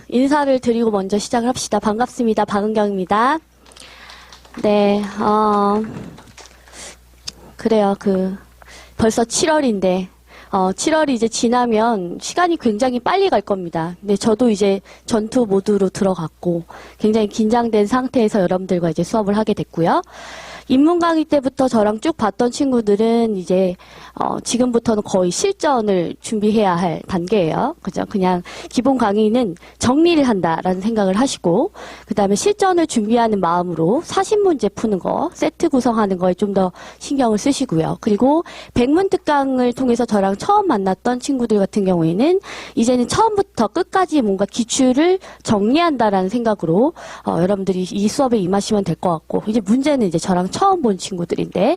인사를 드리고 먼저 시작을 합시다. 반갑습니다. 박은경입니다. 네, 그래요. 벌써 7월인데, 7월이 이제 지나면 시간이 굉장히 빨리 갈 겁니다. 근데 저도 이제 전투 모드로 들어갔고, 굉장히 긴장된 상태에서 여러분들과 이제 수업을 하게 됐고요. 입문 강의 때부터 저랑 쭉 봤던 친구들은 이제 지금부터는 거의 실전을 준비해야 할 단계예요. 그죠? 그냥 기본 강의는 정리를 한다라는 생각을 하시고 그다음에 실전을 준비하는 마음으로 40문제 푸는 거, 세트 구성하는 거에 좀 더 신경을 쓰시고요. 그리고 백문 특강을 통해서 저랑 처음 만났던 친구들 같은 경우에는 이제는 처음부터 끝까지 뭔가 기출을 정리한다라는 생각으로 여러분들이 이 수업에 임하시면 될 것 같고 이제 문제는 이제 저랑 처음 본 친구들인데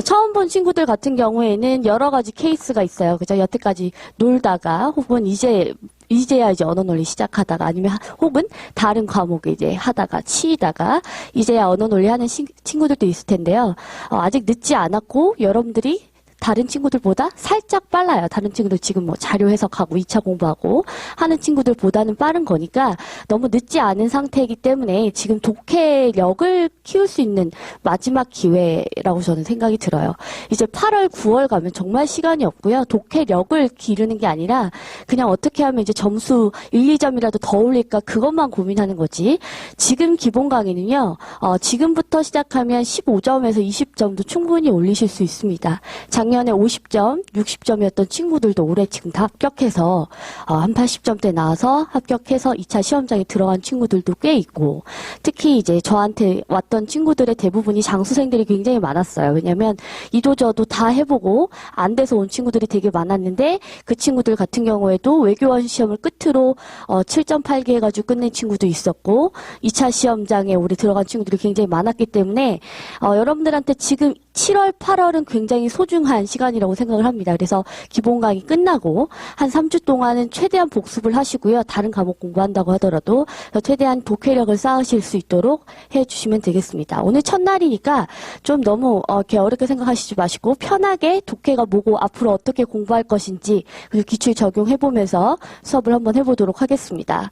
처음 본 친구들 같은 경우에는 여러 가지 케이스가 있어요. 그죠? 여태까지 놀다가 혹은 이제야 이제 언어 논리 시작하다가 아니면 혹은 다른 과목 이제 하다가 치이다가 이제야 언어 논리 하는 친구들도 있을 텐데요. 아직 늦지 않았고 여러분들이 다른 친구들보다 살짝 빨라요. 다른 친구들 지금 뭐 자료 해석하고 2차 공부하고 하는 친구들보다는 빠른 거니까 너무 늦지 않은 상태이기 때문에 지금 독해력을 키울 수 있는 마지막 기회라고 저는 생각이 들어요. 이제 8월, 9월 가면 정말 시간이 없고요. 독해력을 기르는 게 아니라 그냥 어떻게 하면 이제 점수 1, 2점이라도 더 올릴까 그것만 고민하는 거지. 지금 기본 강의는요. 지금부터 시작하면 15점에서 20점도 충분히 올리실 수 있습니다. 작년에 50점, 60점이었던 친구들도 올해 지금 다 합격해서 한 80점대 나와서 합격해서 2차 시험장에 들어간 친구들도 꽤 있고 특히 이제 저한테 왔던 친구들의 대부분이 장수생들이 굉장히 많았어요. 왜냐하면 이도저도 다 해보고 안 돼서 온 친구들이 되게 많았는데 그 친구들 같은 경우에도 외교원 시험을 끝으로 7.8개 해가지고 끝낸 친구도 있었고 2차 시험장에 올해 들어간 친구들이 굉장히 많았기 때문에 여러분들한테 지금 7월, 8월은 굉장히 소중한 시간이라고 생각을 합니다. 그래서 기본 강의 끝나고 한 3주 동안은 최대한 복습을 하시고요. 다른 과목 공부한다고 하더라도 최대한 독해력을 쌓으실 수 있도록 해주시면 되겠습니다. 오늘 첫날이니까 좀 너무 이렇게 어렵게 생각하시지 마시고 편하게 독해가 뭐고 앞으로 어떻게 공부할 것인지 그리고 기출 적용해보면서 수업을 한번 해보도록 하겠습니다.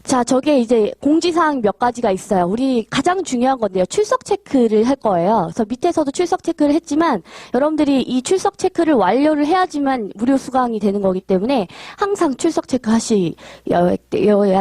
자, 저게 이제 공지사항 몇 가지가 있어요. 우리 가장 중요한 건데요. 출석 체크를 할 거예요. 그래서 밑에서도 출석 체크를 했지만 여러분들이 이 출석 체크를 완료를 해야지만 무료 수강이 되는 거기 때문에 항상 출석 체크 하셔야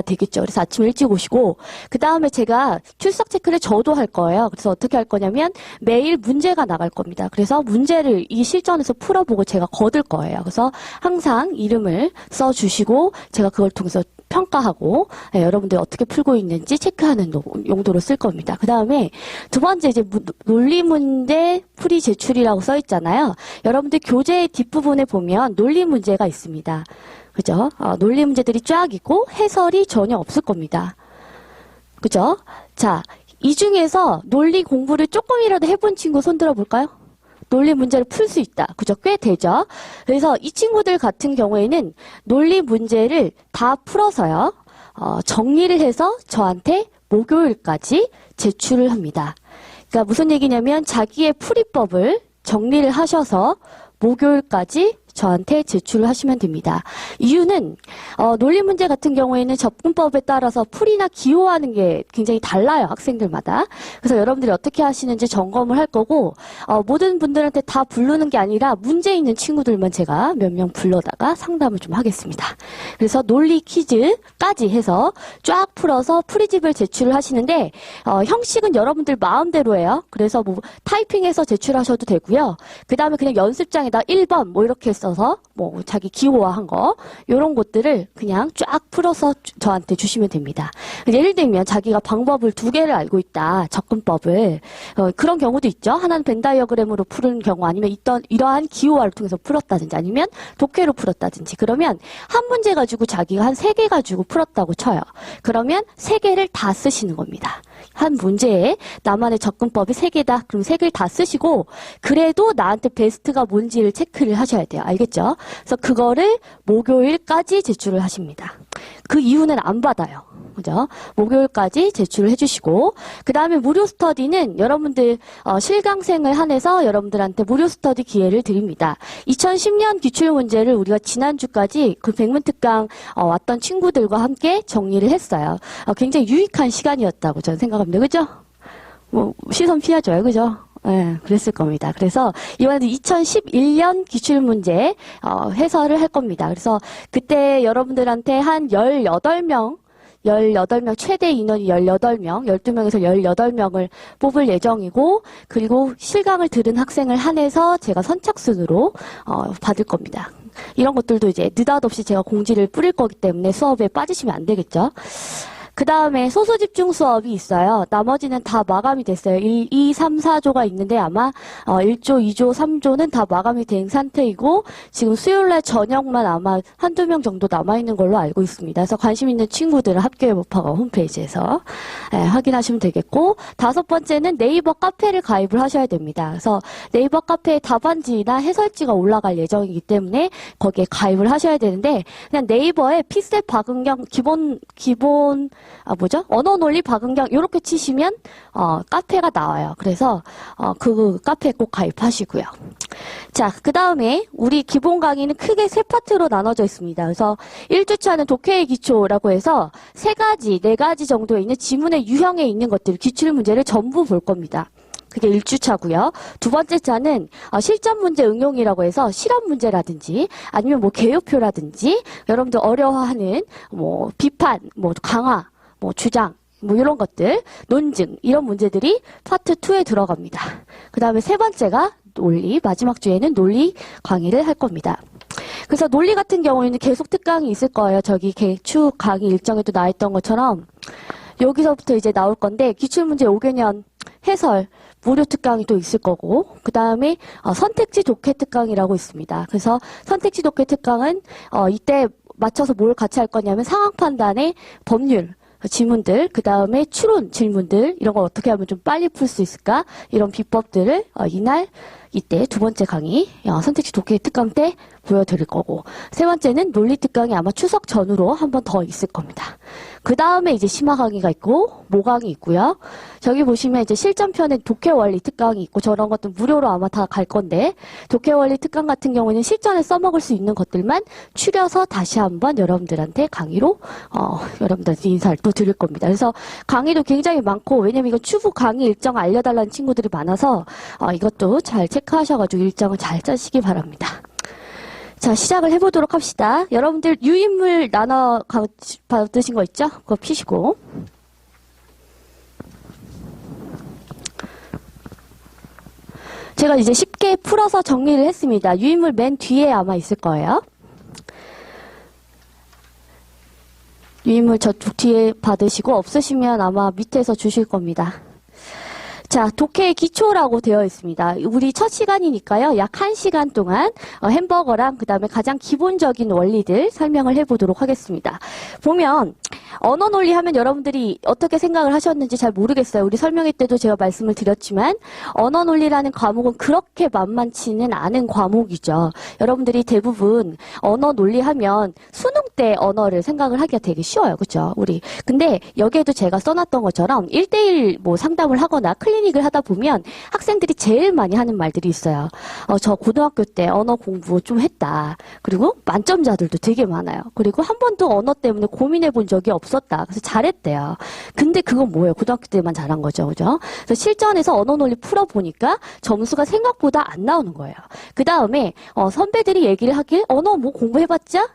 되겠죠. 그래서 아침 일찍 오시고 그 다음에 제가 출석 체크를 저도 할 거예요. 그래서 어떻게 할 거냐면 매일 문제가 나갈 겁니다. 그래서 문제를 이 실전에서 풀어보고 제가 거둘 거예요. 그래서 항상 이름을 써주시고 제가 그걸 통해서 평가하고 여러분들 어떻게 풀고 있는지 체크하는 용도로 쓸 겁니다. 그 다음에 두 번째 이제 논리 문제 풀이 제출이라고 써 있잖아요. 여러분들 교재 뒷부분에 보면 논리 문제가 있습니다. 그죠? 논리 문제들이 쫙 있고 해설이 전혀 없을 겁니다. 그죠? 자, 이 중에서 논리 공부를 조금이라도 해본 친구 손 들어볼까요? 논리 문제를 풀 수 있다. 그죠? 꽤 되죠? 그래서 이 친구들 같은 경우에는 논리 문제를 다 풀어서요. 정리를 해서 저한테 목요일까지 제출을 합니다. 그러니까 무슨 얘기냐면 자기의 풀이법을 정리를 하셔서 목요일까지 저한테 제출을 하시면 됩니다. 이유는 논리 문제 같은 경우에는 접근법에 따라서 풀이나 기호하는 게 굉장히 달라요. 학생들마다. 그래서 여러분들이 어떻게 하시는지 점검을 할 거고 모든 분들한테 다 부르는 게 아니라 문제 있는 친구들만 제가 몇 명 불러다가 상담을 좀 하겠습니다. 그래서 논리 퀴즈까지 해서 쫙 풀어서 풀이집을 제출을 하시는데 형식은 여러분들 마음대로예요. 그래서 뭐 타이핑해서 제출하셔도 되고요. 그 다음에 그냥 연습장에다 1번 뭐 이렇게 써서 뭐 자기 기호화한 거 이런 것들을 그냥 쫙 풀어서 저한테 주시면 됩니다. 예를 들면 자기가 방법을 2개를 알고 있다. 접근법을 그런 경우도 있죠. 하나는 벤 다이어그램으로 푸는 경우 아니면 이러한 기호화를 통해서 풀었다든지 아니면 독해로 풀었다든지 그러면 한 문제 가지고 자기가 한 3개 가지고 풀었다고 쳐요. 그러면 3개를 다 쓰시는 겁니다. 한 문제에 나만의 접근법이 3개다. 그럼 3개를 다 쓰시고 그래도 나한테 베스트가 뭔지를 체크를 하셔야 돼요. 알겠죠? 그래서 그거를 목요일까지 제출을 하십니다. 그 이후는 안 받아요. 그죠? 목요일까지 제출을 해주시고, 그 다음에 무료 스터디는 여러분들, 실강생을 한해서 여러분들한테 무료 스터디 기회를 드립니다. 2010년 기출문제를 우리가 지난주까지 그 백문특강 왔던 친구들과 함께 정리를 했어요. 굉장히 유익한 시간이었다고 저는 생각합니다. 그죠? 뭐, 시선 피하줘요. 그죠? 네, 그랬을 겁니다. 그래서 이번에도 2011년 기출문제 해설을 할 겁니다. 그래서 그때 여러분들한테 한 18명 최대 인원이 18명, 12명에서 18명을 뽑을 예정이고, 그리고 실강을 들은 학생을 한해서 제가 선착순으로 받을 겁니다. 이런 것들도 이제 느닷없이 제가 공지를 뿌릴 거기 때문에 수업에 빠지시면 안 되겠죠. 그 다음에 소수집중 수업이 있어요. 나머지는 다 마감이 됐어요. 1, 2, 3, 4조가 있는데 아마 1조, 2조, 3조는 다 마감이 된 상태이고 지금 수요일날 저녁만 아마 한두 명 정도 남아있는 걸로 알고 있습니다. 그래서 관심 있는 친구들은 학교의 법학원 홈페이지에서 확인하시면 되겠고, 다섯 번째는 네이버 카페를 가입을 하셔야 됩니다. 그래서 네이버 카페에 답안지나 해설지가 올라갈 예정이기 때문에 거기에 가입을 하셔야 되는데, 그냥 네이버에 피셋 박은경 언어 논리 박은경 이렇게 치시면 카페가 나와요. 그래서 그 카페에 꼭 가입하시고요. 자, 그 다음에 우리 기본 강의는 크게 세 파트로 나눠져 있습니다. 그래서 1주차는 독해의 기초라고 해서 네 가지 정도에 있는 지문의 유형에 있는 것들, 기출문제를 전부 볼 겁니다. 그게 1주차고요. 두 번째 차는 실전 문제 응용이라고 해서 실험 문제라든지 아니면 뭐 개요표라든지 여러분들 어려워하는 뭐 비판, 뭐 강화, 뭐 주장, 뭐 이런 것들, 논증 이런 문제들이 파트 2에 들어갑니다. 그 다음에 세 번째가 논리, 마지막 주에는 논리 강의를 할 겁니다. 그래서 논리 같은 경우에는 계속 특강이 있을 거예요. 저기 추 강의 일정에도 나와 있던 것처럼 여기서부터 이제 나올 건데, 기출문제 5개년 해설 무료 특강이 또 있을 거고, 그 다음에 선택지 독해 특강이라고 있습니다. 그래서 선택지 독해 특강은 이때 맞춰서 뭘 같이 할 거냐면 상황 판단의 법률 지문들, 그 다음에 추론 질문들, 이런 걸 어떻게 하면 좀 빨리 풀 수 있을까, 이런 비법들을 이때 두 번째 강의 선택지 독해 특강 때 보여드릴 거고, 세 번째는 논리 특강이 아마 추석 전후로 한 번 더 있을 겁니다. 그 다음에 이제 심화 강의가 있고 모강이 있고요. 저기 보시면 이제 실전편에 독해 원리 특강이 있고, 저런 것도 무료로 아마 다 갈 건데, 독해 원리 특강 같은 경우에는 실전에 써먹을 수 있는 것들만 추려서 다시 한번 여러분들한테 강의로 여러분들한테 인사를 또 드릴 겁니다. 그래서 강의도 굉장히 많고, 왜냐면 이거 추후 강의 일정 알려달라는 친구들이 많아서 이것도 잘 체크하셔가지고 일정을 잘 짜시기 바랍니다. 자, 시작을 해보도록 합시다. 여러분들 유인물 나눠 받으신 거 있죠? 그거 피시고. 제가 이제 쉽게 풀어서 정리를 했습니다. 유인물 맨 뒤에 아마 있을 거예요. 유인물 저쪽 뒤에 받으시고, 없으시면 아마 밑에서 주실 겁니다. 자, 독해의 기초라고 되어 있습니다. 우리 첫 시간이니까요. 약 1시간 동안 햄버거랑 그 다음에 가장 기본적인 원리들 설명을 해보도록 하겠습니다. 보면 언어 논리 하면 여러분들이 어떻게 생각을 하셨는지 잘 모르겠어요. 우리 설명회 때도 제가 말씀을 드렸지만 언어 논리라는 과목은 그렇게 만만치는 않은 과목이죠. 여러분들이 대부분 언어 논리 하면 수능 때 언어를 생각을 하기가 되게 쉬워요. 그렇죠? 근데 여기에도 제가 써놨던 것처럼 1대1 뭐 상담을 하거나 클리닉을 하다 보면 학생들이 제일 많이 하는 말들이 있어요. 저 고등학교 때 언어 공부 좀 했다. 그리고 만점자들도 되게 많아요. 그리고 한 번도 언어 때문에 고민해 본 적이 없었다. 그래서 잘했대요. 근데 그건 뭐예요? 고등학교 때만 잘한 거죠. 그죠? 그래서 실전에서 언어 논리 풀어보니까 점수가 생각보다 안 나오는 거예요. 그 다음에 선배들이 얘기를 하길 언어 뭐 공부해봤자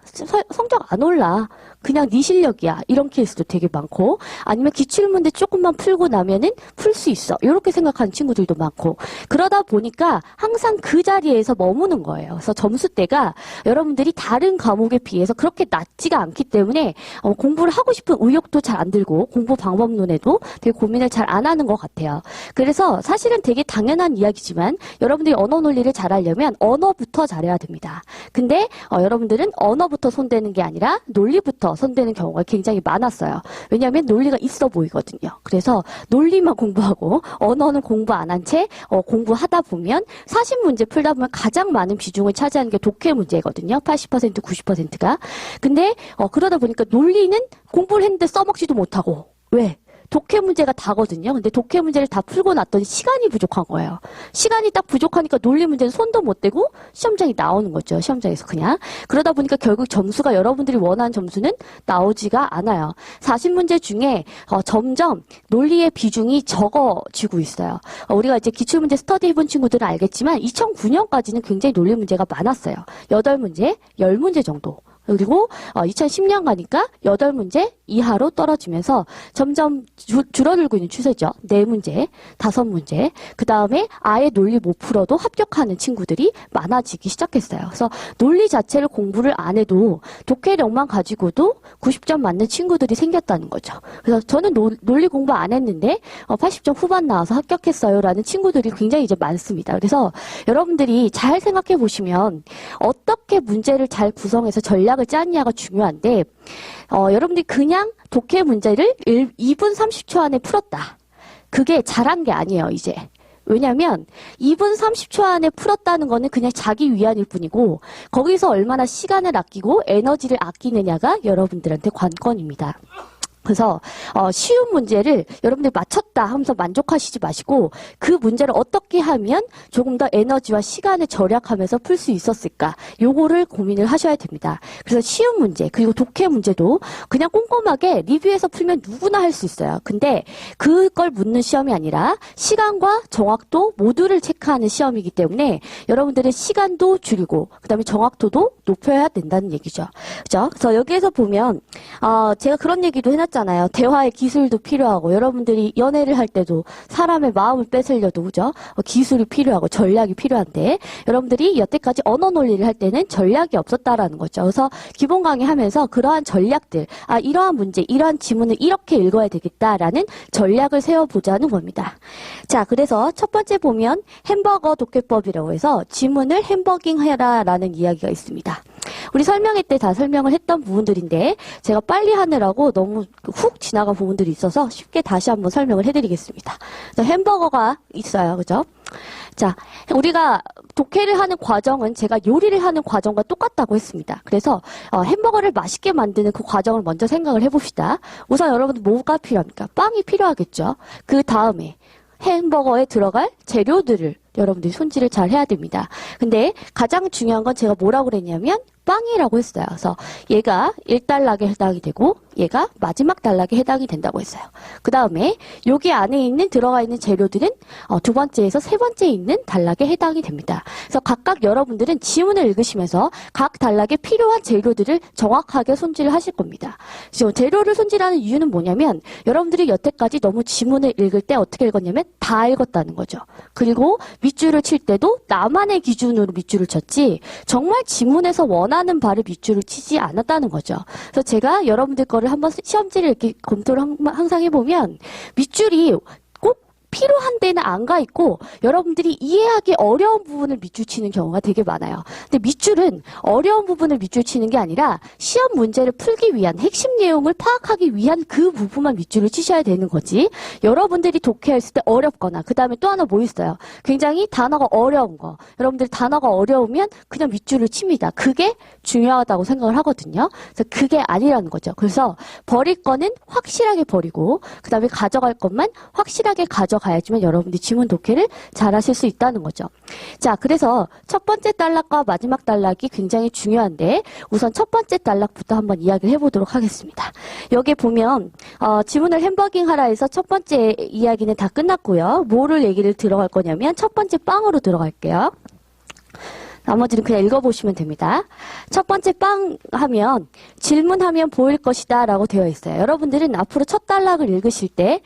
성적 안 올라. 그냥 네 실력이야. 이런 케이스도 되게 많고, 아니면 기출문제 조금만 풀고 나면은 풀 수 있어. 이렇게 생각하는 친구들도 많고, 그러다 보니까 항상 그 자리에서 머무는 거예요. 그래서 점수대가 여러분들이 다른 과목에 비해서 그렇게 낮지가 않기 때문에 공부를 하고 싶은 의욕도 잘 안 들고 공부 방법론에도 되게 고민을 잘 안 하는 것 같아요. 그래서 사실은 되게 당연한 이야기지만 여러분들이 언어 논리를 잘하려면 언어부터 잘해야 됩니다. 근데 여러분들은 언어부터 손대는 게 아니라 논리부터 선되는 경우가 굉장히 많았어요. 왜냐하면 논리가 있어 보이거든요. 그래서 논리만 공부하고 언어는 공부 안 한 채 공부하다 보면 40문제 풀다 보면 가장 많은 비중을 차지하는 게 독해 문제거든요. 80%, 90%가. 근데 그러다 보니까 논리는 공부를 했는데 써먹지도 못하고. 왜? 독해 문제가 다거든요. 근데 독해 문제를 다 풀고 났더니 시간이 부족한 거예요. 시간이 딱 부족하니까 논리 문제는 손도 못 대고 시험장이 나오는 거죠. 시험장에서 그냥. 그러다 보니까 결국 점수가 여러분들이 원하는 점수는 나오지가 않아요. 40문제 중에 점점 논리의 비중이 적어지고 있어요. 우리가 이제 기출문제 스터디 해본 친구들은 알겠지만 2009년까지는 굉장히 논리 문제가 많았어요. 8문제, 10문제 정도. 그리고 2010년 가니까 8문제 이하로 떨어지면서 점점 줄어들고 있는 추세죠. 4문제, 5문제. 그 다음에 아예 논리 못 풀어도 합격하는 친구들이 많아지기 시작했어요. 그래서 논리 자체를 공부를 안 해도 독해력만 가지고도 90점 맞는 친구들이 생겼다는 거죠. 그래서 저는 논리 공부 안 했는데 80점 후반 나와서 합격했어요 라는 친구들이 굉장히 이제 많습니다. 그래서 여러분들이 잘 생각해 보시면 어떻게 문제를 잘 구성해서 전략을 짰냐가 중요한데 여러분들이 그냥 독해 문제를 2분 30초 안에 풀었다. 그게 잘한 게 아니에요, 이제. 왜냐면 2분 30초 안에 풀었다는 거는 그냥 자기 위안일 뿐이고 거기서 얼마나 시간을 아끼고 에너지를 아끼느냐가 여러분들한테 관건입니다. 그래서 쉬운 문제를 여러분들이 맞췄다 하면서 만족하시지 마시고 그 문제를 어떻게 하면 조금 더 에너지와 시간을 절약하면서 풀 수 있었을까 요거를 고민을 하셔야 됩니다. 그래서 쉬운 문제 그리고 독해 문제도 그냥 꼼꼼하게 리뷰해서 풀면 누구나 할 수 있어요. 근데 그걸 묻는 시험이 아니라 시간과 정확도 모두를 체크하는 시험이기 때문에 여러분들의 시간도 줄이고 그다음에 정확도도 높여야 된다는 얘기죠. 그죠? 그래서 여기에서 보면 제가 그런 얘기도 해놨잖아요. 대화의 기술도 필요하고 여러분들이 연애를 할 때도 사람의 마음을 뺏으려도 그죠? 기술이 필요하고 전략이 필요한데 여러분들이 여태까지 언어 논리를 할 때는 전략이 없었다라는 거죠. 그래서 기본 강의하면서 그러한 전략들, 이러한 문제, 이러한 지문을 이렇게 읽어야 되겠다라는 전략을 세워보자는 겁니다. 자, 그래서 첫 번째 보면 햄버거 독해법이라고 해서 지문을 햄버깅해라라는 이야기가 있습니다. 우리 설명회 때 다 설명을 했던 부분들인데 제가 빨리 하느라고 너무 훅 지나간 부분들이 있어서 쉽게 다시 한번 설명을 해드리겠습니다. 햄버거가 있어요. 그죠? 자, 우리가 독해를 하는 과정은 제가 요리를 하는 과정과 똑같다고 했습니다. 그래서 햄버거를 맛있게 만드는 그 과정을 먼저 생각을 해봅시다. 우선 여러분들 뭐가 필요합니까? 빵이 필요하겠죠. 그 다음에 햄버거에 들어갈 재료들을 여러분들이 손질을 잘 해야 됩니다. 근데 가장 중요한 건 제가 뭐라고 그랬냐면 빵이라고 했어요. 그래서 얘가 1단락에 해당이 되고 얘가 마지막 단락에 해당이 된다고 했어요. 그 다음에 여기 안에 들어가 있는 재료들은 두 번째에서 세 번째에 있는 단락에 해당이 됩니다. 그래서 각각 여러분들은 지문을 읽으시면서 각 단락에 필요한 재료들을 정확하게 손질을 하실 겁니다. 지금 재료를 손질하는 이유는 뭐냐면 여러분들이 여태까지 너무 지문을 읽을 때 어떻게 읽었냐면 다 읽었다는 거죠. 그리고 밑줄을 칠 때도 나만의 기준으로 밑줄을 쳤지 정말 지문에서 원하는 바를 밑줄을 치지 않았다는 거죠. 그래서 제가 여러분들 거를 한번 시험지를 이렇게 검토를 항상 해보면 밑줄이 꼭 필요한 데는 안 가 있고 여러분들이 이해하기 어려운 부분을 밑줄 치는 경우가 되게 많아요. 근데 밑줄은 어려운 부분을 밑줄 치는 게 아니라 시험 문제를 풀기 위한 핵심 내용을 파악하기 위한 그 부분만 밑줄을 치셔야 되는 거지. 여러분들이 독해했을 때 어렵거나 그 다음에 또 하나 뭐 있어요? 굉장히 단어가 어려운 거. 여러분들 단어가 어려우면 그냥 밑줄을 칩니다. 그게 중요하다고 생각을 하거든요. 그래서 그게 아니라는 거죠. 그래서 버릴 거는 확실하게 버리고 그 다음에 가져갈 것만 확실하게 가져가야지만 여러분들이 지문 독해를 잘 하실 수 있다는 거죠. 자, 그래서 첫 번째 단락과 마지막 단락이 굉장히 중요한데 우선 첫 번째 단락부터 한번 이야기를 해보도록 하겠습니다. 여기 보면 지문을 햄버깅 하라 해서 첫 번째 이야기는 다 끝났고요. 뭐를 얘기를 들어갈 거냐면 첫 번째 빵으로 들어갈게요. 나머지는 그냥 읽어보시면 됩니다. 첫 번째 빵 하면 질문하면 보일 것이다 라고 되어 있어요. 여러분들은 앞으로 첫 단락을 읽으실 때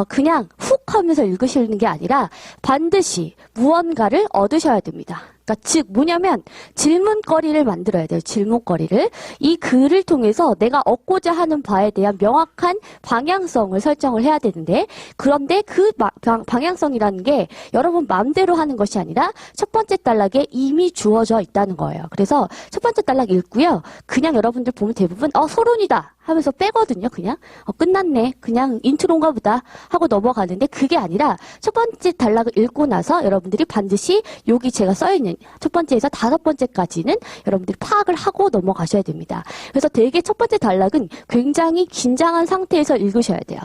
그냥 훅 하면서 읽으시는 게 아니라 반드시 무언가를 얻으셔야 됩니다. 그러니까 즉 뭐냐면 질문거리를 만들어야 돼요. 질문거리를. 이 글을 통해서 내가 얻고자 하는 바에 대한 명확한 방향성을 설정을 해야 되는데 그런데 그 방향성이라는 게 여러분 마음대로 하는 것이 아니라 첫 번째 단락에 이미 주어져 있다는 거예요. 그래서 첫 번째 단락 읽고요. 그냥 여러분들 보면 대부분 소론이다 하면서 빼거든요. 그냥 끝났네. 그냥 인트로인가 보다 하고 넘어가는데 그게 아니라 첫 번째 단락을 읽고 나서 여러분들이 반드시 여기 제가 써있는 첫 번째에서 다섯 번째까지는 여러분들이 파악을 하고 넘어가셔야 됩니다. 그래서 되게 첫 번째 단락은 굉장히 긴장한 상태에서 읽으셔야 돼요.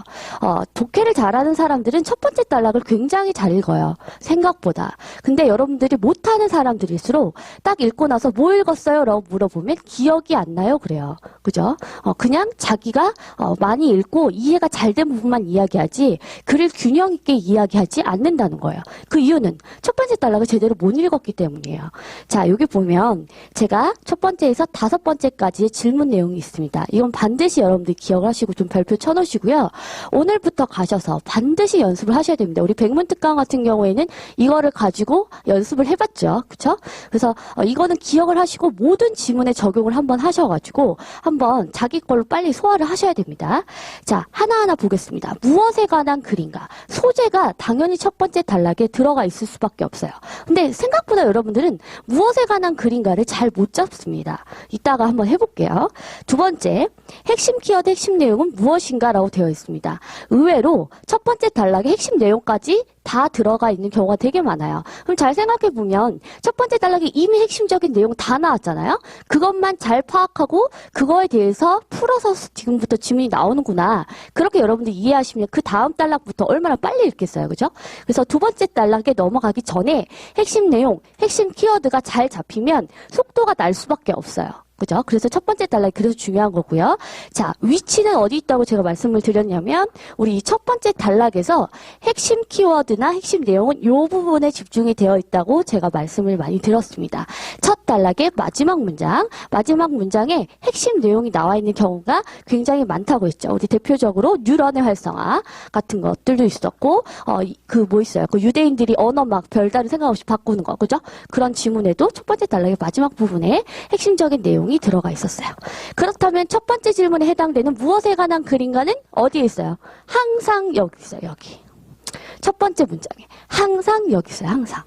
독해를 잘하는 사람들은 첫 번째 단락을 굉장히 잘 읽어요. 생각보다. 근데 여러분들이 못하는 사람들일수록 딱 읽고 나서 뭐 읽었어요? 라고 물어보면 기억이 안 나요. 그래요. 그죠? 그냥 자기가 많이 읽고 이해가 잘 된 부분만 이야기하지 글을 균형 있게 이야기하지 않는다는 거예요. 그 이유는 첫 번째 단락을 제대로 못 읽었기 때문이에요. 자, 여기 보면 제가 첫 번째에서 다섯 번째까지의 질문 내용이 있습니다. 이건 반드시 여러분들이 기억을 하시고 좀 별표 쳐놓으시고요. 오늘부터 가셔서 반드시 연습을 하셔야 됩니다. 우리 백문특강 같은 경우에는 이거를 가지고 연습을 해봤죠. 그쵸? 그래서 이거는 기억을 하시고 모든 지문에 적용을 한번 하셔가지고 한번 자기 걸로 빨리 소화를 하셔야 됩니다. 자, 하나하나 보겠습니다. 무엇에 관한 글인가? 소재가 당연히 첫 번째 단락에 들어가 있을 수밖에 없어요. 근데 생각보다 여러분들은 무엇에 관한 글인가를 잘 못 잡습니다. 이따가 한번 해볼게요. 두 번째, 핵심 키워드, 핵심 내용은 무엇인가? 라고 되어 있습니다. 의외로 첫 번째 단락의 핵심 내용까지 다 들어가 있는 경우가 되게 많아요. 그럼 잘 생각해보면 첫 번째 단락에 이미 핵심적인 내용 다 나왔잖아요. 그것만 잘 파악하고 그거에 대해서 풀어서 지금부터 지문이 나오는구나. 그렇게 여러분들 이해하시면 그 다음 단락부터 얼마나 빨리 읽겠어요. 그죠? 그래서 두 번째 단락에 넘어가기 전에 핵심 내용, 핵심 키워드가 잘 잡히면 속도가 날 수밖에 없어요. 그죠? 그래서 첫 번째 단락이 그래서 중요한 거고요. 자, 위치는 어디 있다고 제가 말씀을 드렸냐면 우리 이 첫 번째 단락에서 핵심 키워드나 핵심 내용은 이 부분에 집중이 되어 있다고 제가 말씀을 많이 드렸습니다. 첫 단락의 마지막 문장에 핵심 내용이 나와 있는 경우가 굉장히 많다고 했죠. 우리 대표적으로 뉴런의 활성화 같은 것들도 있었고 뭐 있어요? 그 유대인들이 언어 막 별다른 생각 없이 바꾸는 거. 그죠? 그런 지문에도 첫 번째 단락의 마지막 부분에 핵심적인 내용이 들어가 있었어요. 그렇다면 첫 번째 질문에 해당되는 무엇에 관한 글인가는 어디에 있어요? 항상 여기 있어요. 여기. 첫 번째 문장에. 항상 여기 있어요. 항상.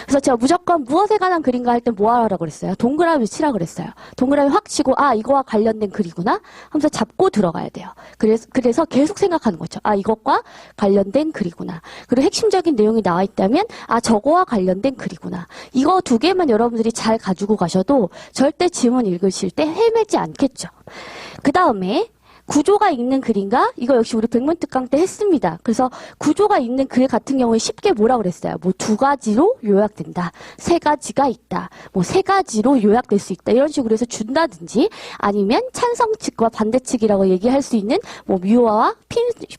그래서 제가 무조건 무엇에 관한 글인가 할 때 뭐 하라고 그랬어요? 동그라미 치라 그랬어요. 동그라미 확 치고 이거와 관련된 글이구나 하면서 잡고 들어가야 돼요. 그래서 계속 생각하는 거죠. 이것과 관련된 글이구나. 그리고 핵심적인 내용이 나와 있다면 저거와 관련된 글이구나. 이거 두 개만 여러분들이 잘 가지고 가셔도 절대 지문 읽으실 때 헤매지 않겠죠. 그 다음에 구조가 있는 글인가? 이거 역시 우리 백문특강 때 했습니다. 그래서 구조가 있는 글 같은 경우에 쉽게 뭐라 그랬어요? 뭐 두 가지로 요약된다. 세 가지가 있다. 뭐 세 가지로 요약될 수 있다. 이런 식으로 해서 준다든지 아니면 찬성측과 반대측이라고 얘기할 수 있는 뭐 뮤어와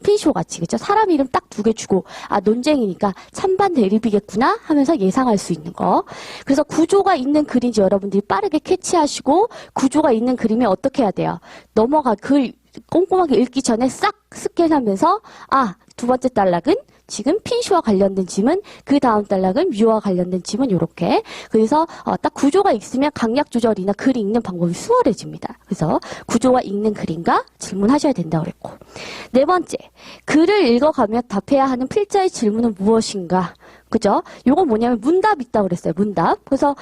핀쇼 같이 그죠? 사람 이름 딱 두 개 주고 논쟁이니까 찬반 대립이겠구나 하면서 예상할 수 있는 거. 그래서 구조가 있는 글인지 여러분들이 빠르게 캐치하시고 구조가 있는 글이면 어떻게 해야 돼요? 글 꼼꼼하게 읽기 전에 싹 스캔하면서 두 번째 단락은 지금 핀쇼와 관련된 지문, 그 다음 단락은 뮤와 관련된 지문 요렇게. 그래서 딱 구조가 있으면 강약 조절이나 글 읽는 방법이 수월해집니다. 그래서 구조가 읽는 글인가 질문하셔야 된다고 그랬고. 네 번째, 글을 읽어가며 답해야 하는 필자의 질문은 무엇인가? 그죠? 요건 뭐냐면 문답 있다고 그랬어요. 문답. 그래서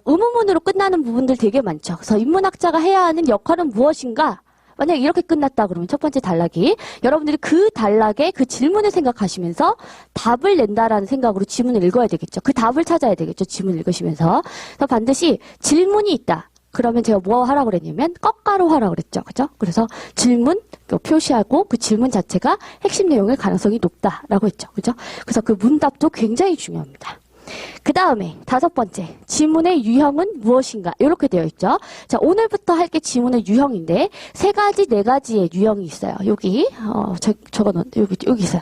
의문문으로 끝나는 부분들 되게 많죠. 그래서 인문학자가 해야 하는 역할은 무엇인가? 만약 이렇게 끝났다 그러면 첫 번째 단락이 여러분들이 그 단락에 그 질문을 생각하시면서 답을 낸다라는 생각으로 지문을 읽어야 되겠죠. 그 답을 찾아야 되겠죠. 지문을 읽으시면서. 그래서 반드시 질문이 있다. 그러면 제가 뭐 하라고 그랬냐면 꺽가로 하라고 그랬죠. 그죠? 그래서 질문 표시하고 그 질문 자체가 핵심 내용일 가능성이 높다라고 했죠. 그죠? 그래서 그 문답도 굉장히 중요합니다. 그 다음에 다섯 번째, 지문의 유형은 무엇인가? 이렇게 되어 있죠. 자, 오늘부터 할 게 지문의 유형인데 세 가지, 네 가지의 유형이 있어요. 여기 여기 있어요.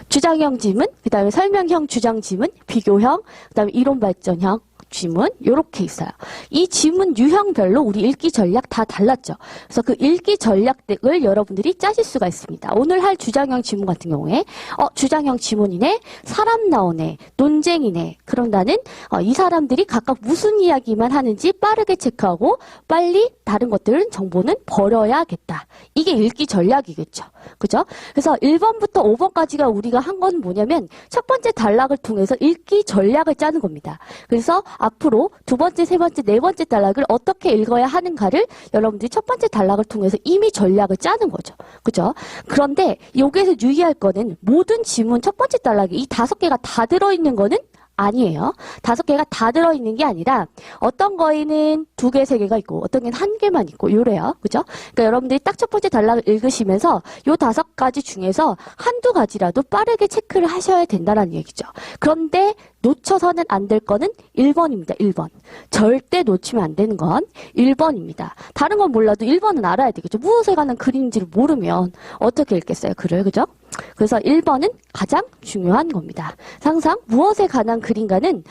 주장형 지문, 그 다음에 설명형 주장 지문, 비교형, 그 다음에 이론 발전형 지문 요렇게 있어요. 이 지문 유형별로 우리 읽기 전략 다 달랐죠. 그래서 그 읽기 전략을 여러분들이 짜실 수가 있습니다. 오늘 할 주장형 지문 같은 경우에 주장형 지문이네, 사람 나오네, 논쟁이네. 그럼 나는 이 사람들이 각각 무슨 이야기만 하는지 빠르게 체크하고 빨리 다른 것들은 정보는 버려야겠다. 이게 읽기 전략이겠죠. 그죠? 그래서 1번부터 5번까지가 우리가 한 건 뭐냐면 첫 번째 단락을 통해서 읽기 전략을 짜는 겁니다. 그래서 앞으로 두 번째, 세 번째, 네 번째 단락을 어떻게 읽어야 하는가를 여러분들이 첫 번째 단락을 통해서 이미 전략을 짜는 거죠. 그죠? 그런데 여기에서 유의할 거는 모든 지문 첫 번째 단락에 이 5개가 다 들어있는 거는 아니에요. 5개가 다 들어있는 게 아니라 어떤 거에는 2개, 3개가 있고 어떤 게는 1개만 있고 요래요. 그죠? 그러니까 여러분들이 딱 첫 번째 단락을 읽으시면서 요 5가지 중에서 한두 가지라도 빠르게 체크를 하셔야 된다는 얘기죠. 그런데 놓쳐서는 안 될 거는 1번입니다. 1번. 절대 놓치면 안 되는 건 1번입니다. 다른 건 몰라도 1번은 알아야 되겠죠. 무엇에 관한 글인지를 모르면 어떻게 읽겠어요, 글을. 그죠? 그래서 1번은 가장 중요한 겁니다. 항상 무엇에 관한 글인가는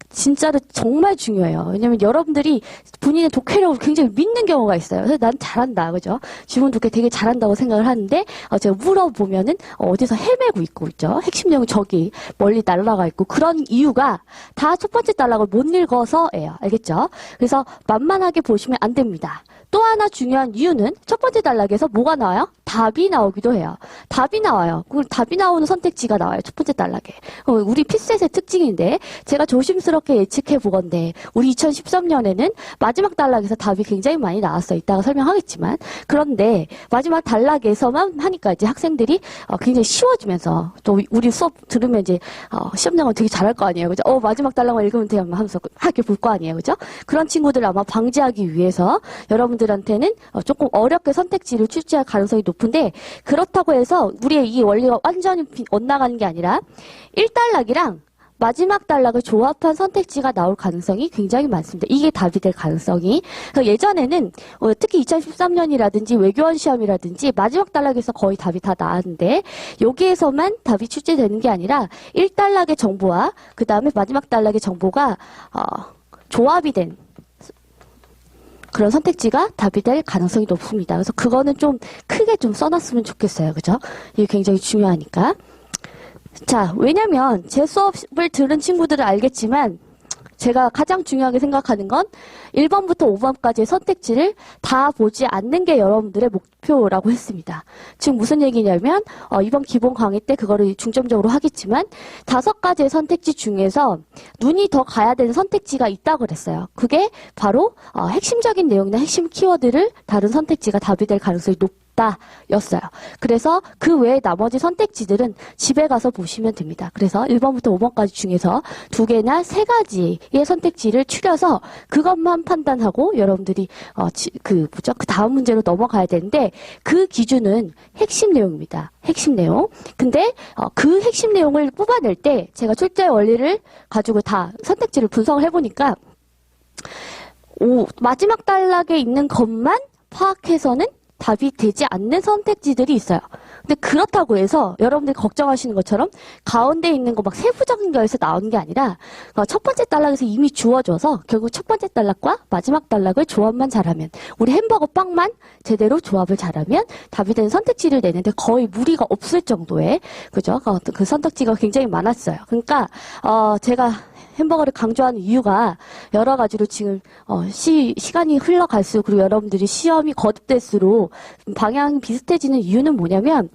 진짜로 정말 중요해요. 왜냐면 여러분들이 본인의 독해력을 굉장히 믿는 경우가 있어요. 그래서 난 잘한다. 그죠? 지문 독해 되게 잘한다고 생각을 하는데 제가 물어보면은 어디서 헤매고 있고 있죠. 핵심 내용이 저기 멀리 날아가 있고 그런 이유가 다 첫 번째 단락을 못 읽어서예요. 알겠죠? 그래서 만만하게 보시면 안 됩니다. 또 하나 중요한 이유는 첫 번째 단락에서 뭐가 나와요? 답이 나오기도 해요. 답이 나와요. 그럼 답이 나오는 선택지가 나와요. 첫 번째 단락에. 우리 피셋의 특징인데 제가 조심스럽게 예측해 보건데 우리 2013년에는 마지막 단락에서 답이 굉장히 많이 나왔어요. 이따가 설명하겠지만 그런데 마지막 단락에서만 하니까 이제 학생들이 굉장히 쉬워지면서 또 우리 수업 들으면 이제 시험 나가면 되게 잘할 거 아니에요. 그죠? 마지막 단락만 읽으면 돼요. 하면서 하게 볼 거 아니에요. 그죠? 그런 친구들 아마 방지하기 위해서 여러분들한테는 조금 어렵게 선택지를 출제할 가능성이 높은데 그렇다고 해서 우리의 이 원리가 완전히 엇나가는 게 아니라 1단락이랑 마지막 단락을 조합한 선택지가 나올 가능성이 굉장히 많습니다. 이게 답이 될 가능성이. 예전에는 특히 2013년이라든지 외교원 시험이라든지 마지막 단락에서 거의 답이 다 나왔는데 여기에서만 답이 출제되는 게 아니라 1단락의 정보와 그 다음에 마지막 단락의 정보가 조합이 된 그런 선택지가 답이 될 가능성이 높습니다. 그래서 그거는 좀 크게 좀 써놨으면 좋겠어요. 그죠? 이게 굉장히 중요하니까. 자, 왜냐면 제 수업을 들은 친구들은 알겠지만 제가 가장 중요하게 생각하는 건 1번부터 5번까지의 선택지를 다 보지 않는 게 여러분들의 목표라고 했습니다. 지금 무슨 얘기냐면 이번 기본 강의 때 그거를 중점적으로 하겠지만 5가지의 선택지 중에서 눈이 더 가야 되는 선택지가 있다고 그랬어요. 그게 바로 핵심적인 내용이나 핵심 키워드를 다룬 선택지가 답이 될 가능성이 였어요. 그래서 그 외에 나머지 선택지들은 집에 가서 보시면 됩니다. 그래서 1번부터 5번까지 중에서 2개나 3가지의 선택지를 추려서 그것만 판단하고 여러분들이 그 다음 문제로 넘어가야 되는데 그 기준은 핵심 내용입니다. 핵심 내용. 근데 그 핵심 내용을 뽑아낼 때 제가 출제 원리를 가지고 다 선택지를 분석을 해보니까 마지막 단락에 있는 것만 파악해서는 답이 되지 않는 선택지들이 있어요. 근데 그렇다고 해서 여러분들이 걱정하시는 것처럼 가운데 있는 거 막 세부적인 거에서 나오는 게 아니라 첫 번째 단락에서 이미 주어져서 결국 첫 번째 단락과 마지막 단락을 조합만 잘하면 우리 햄버거 빵만 제대로 조합을 잘하면 답이 되는 선택지를 내는데 거의 무리가 없을 정도의 그죠? 그 선택지가 굉장히 많았어요. 그러니까 제가 햄버거를 강조하는 이유가 여러 가지로 지금 시간이 흘러갈수록 그리고 여러분들이 시험이 거듭될수록 방향이 비슷해지는 이유는 뭐냐면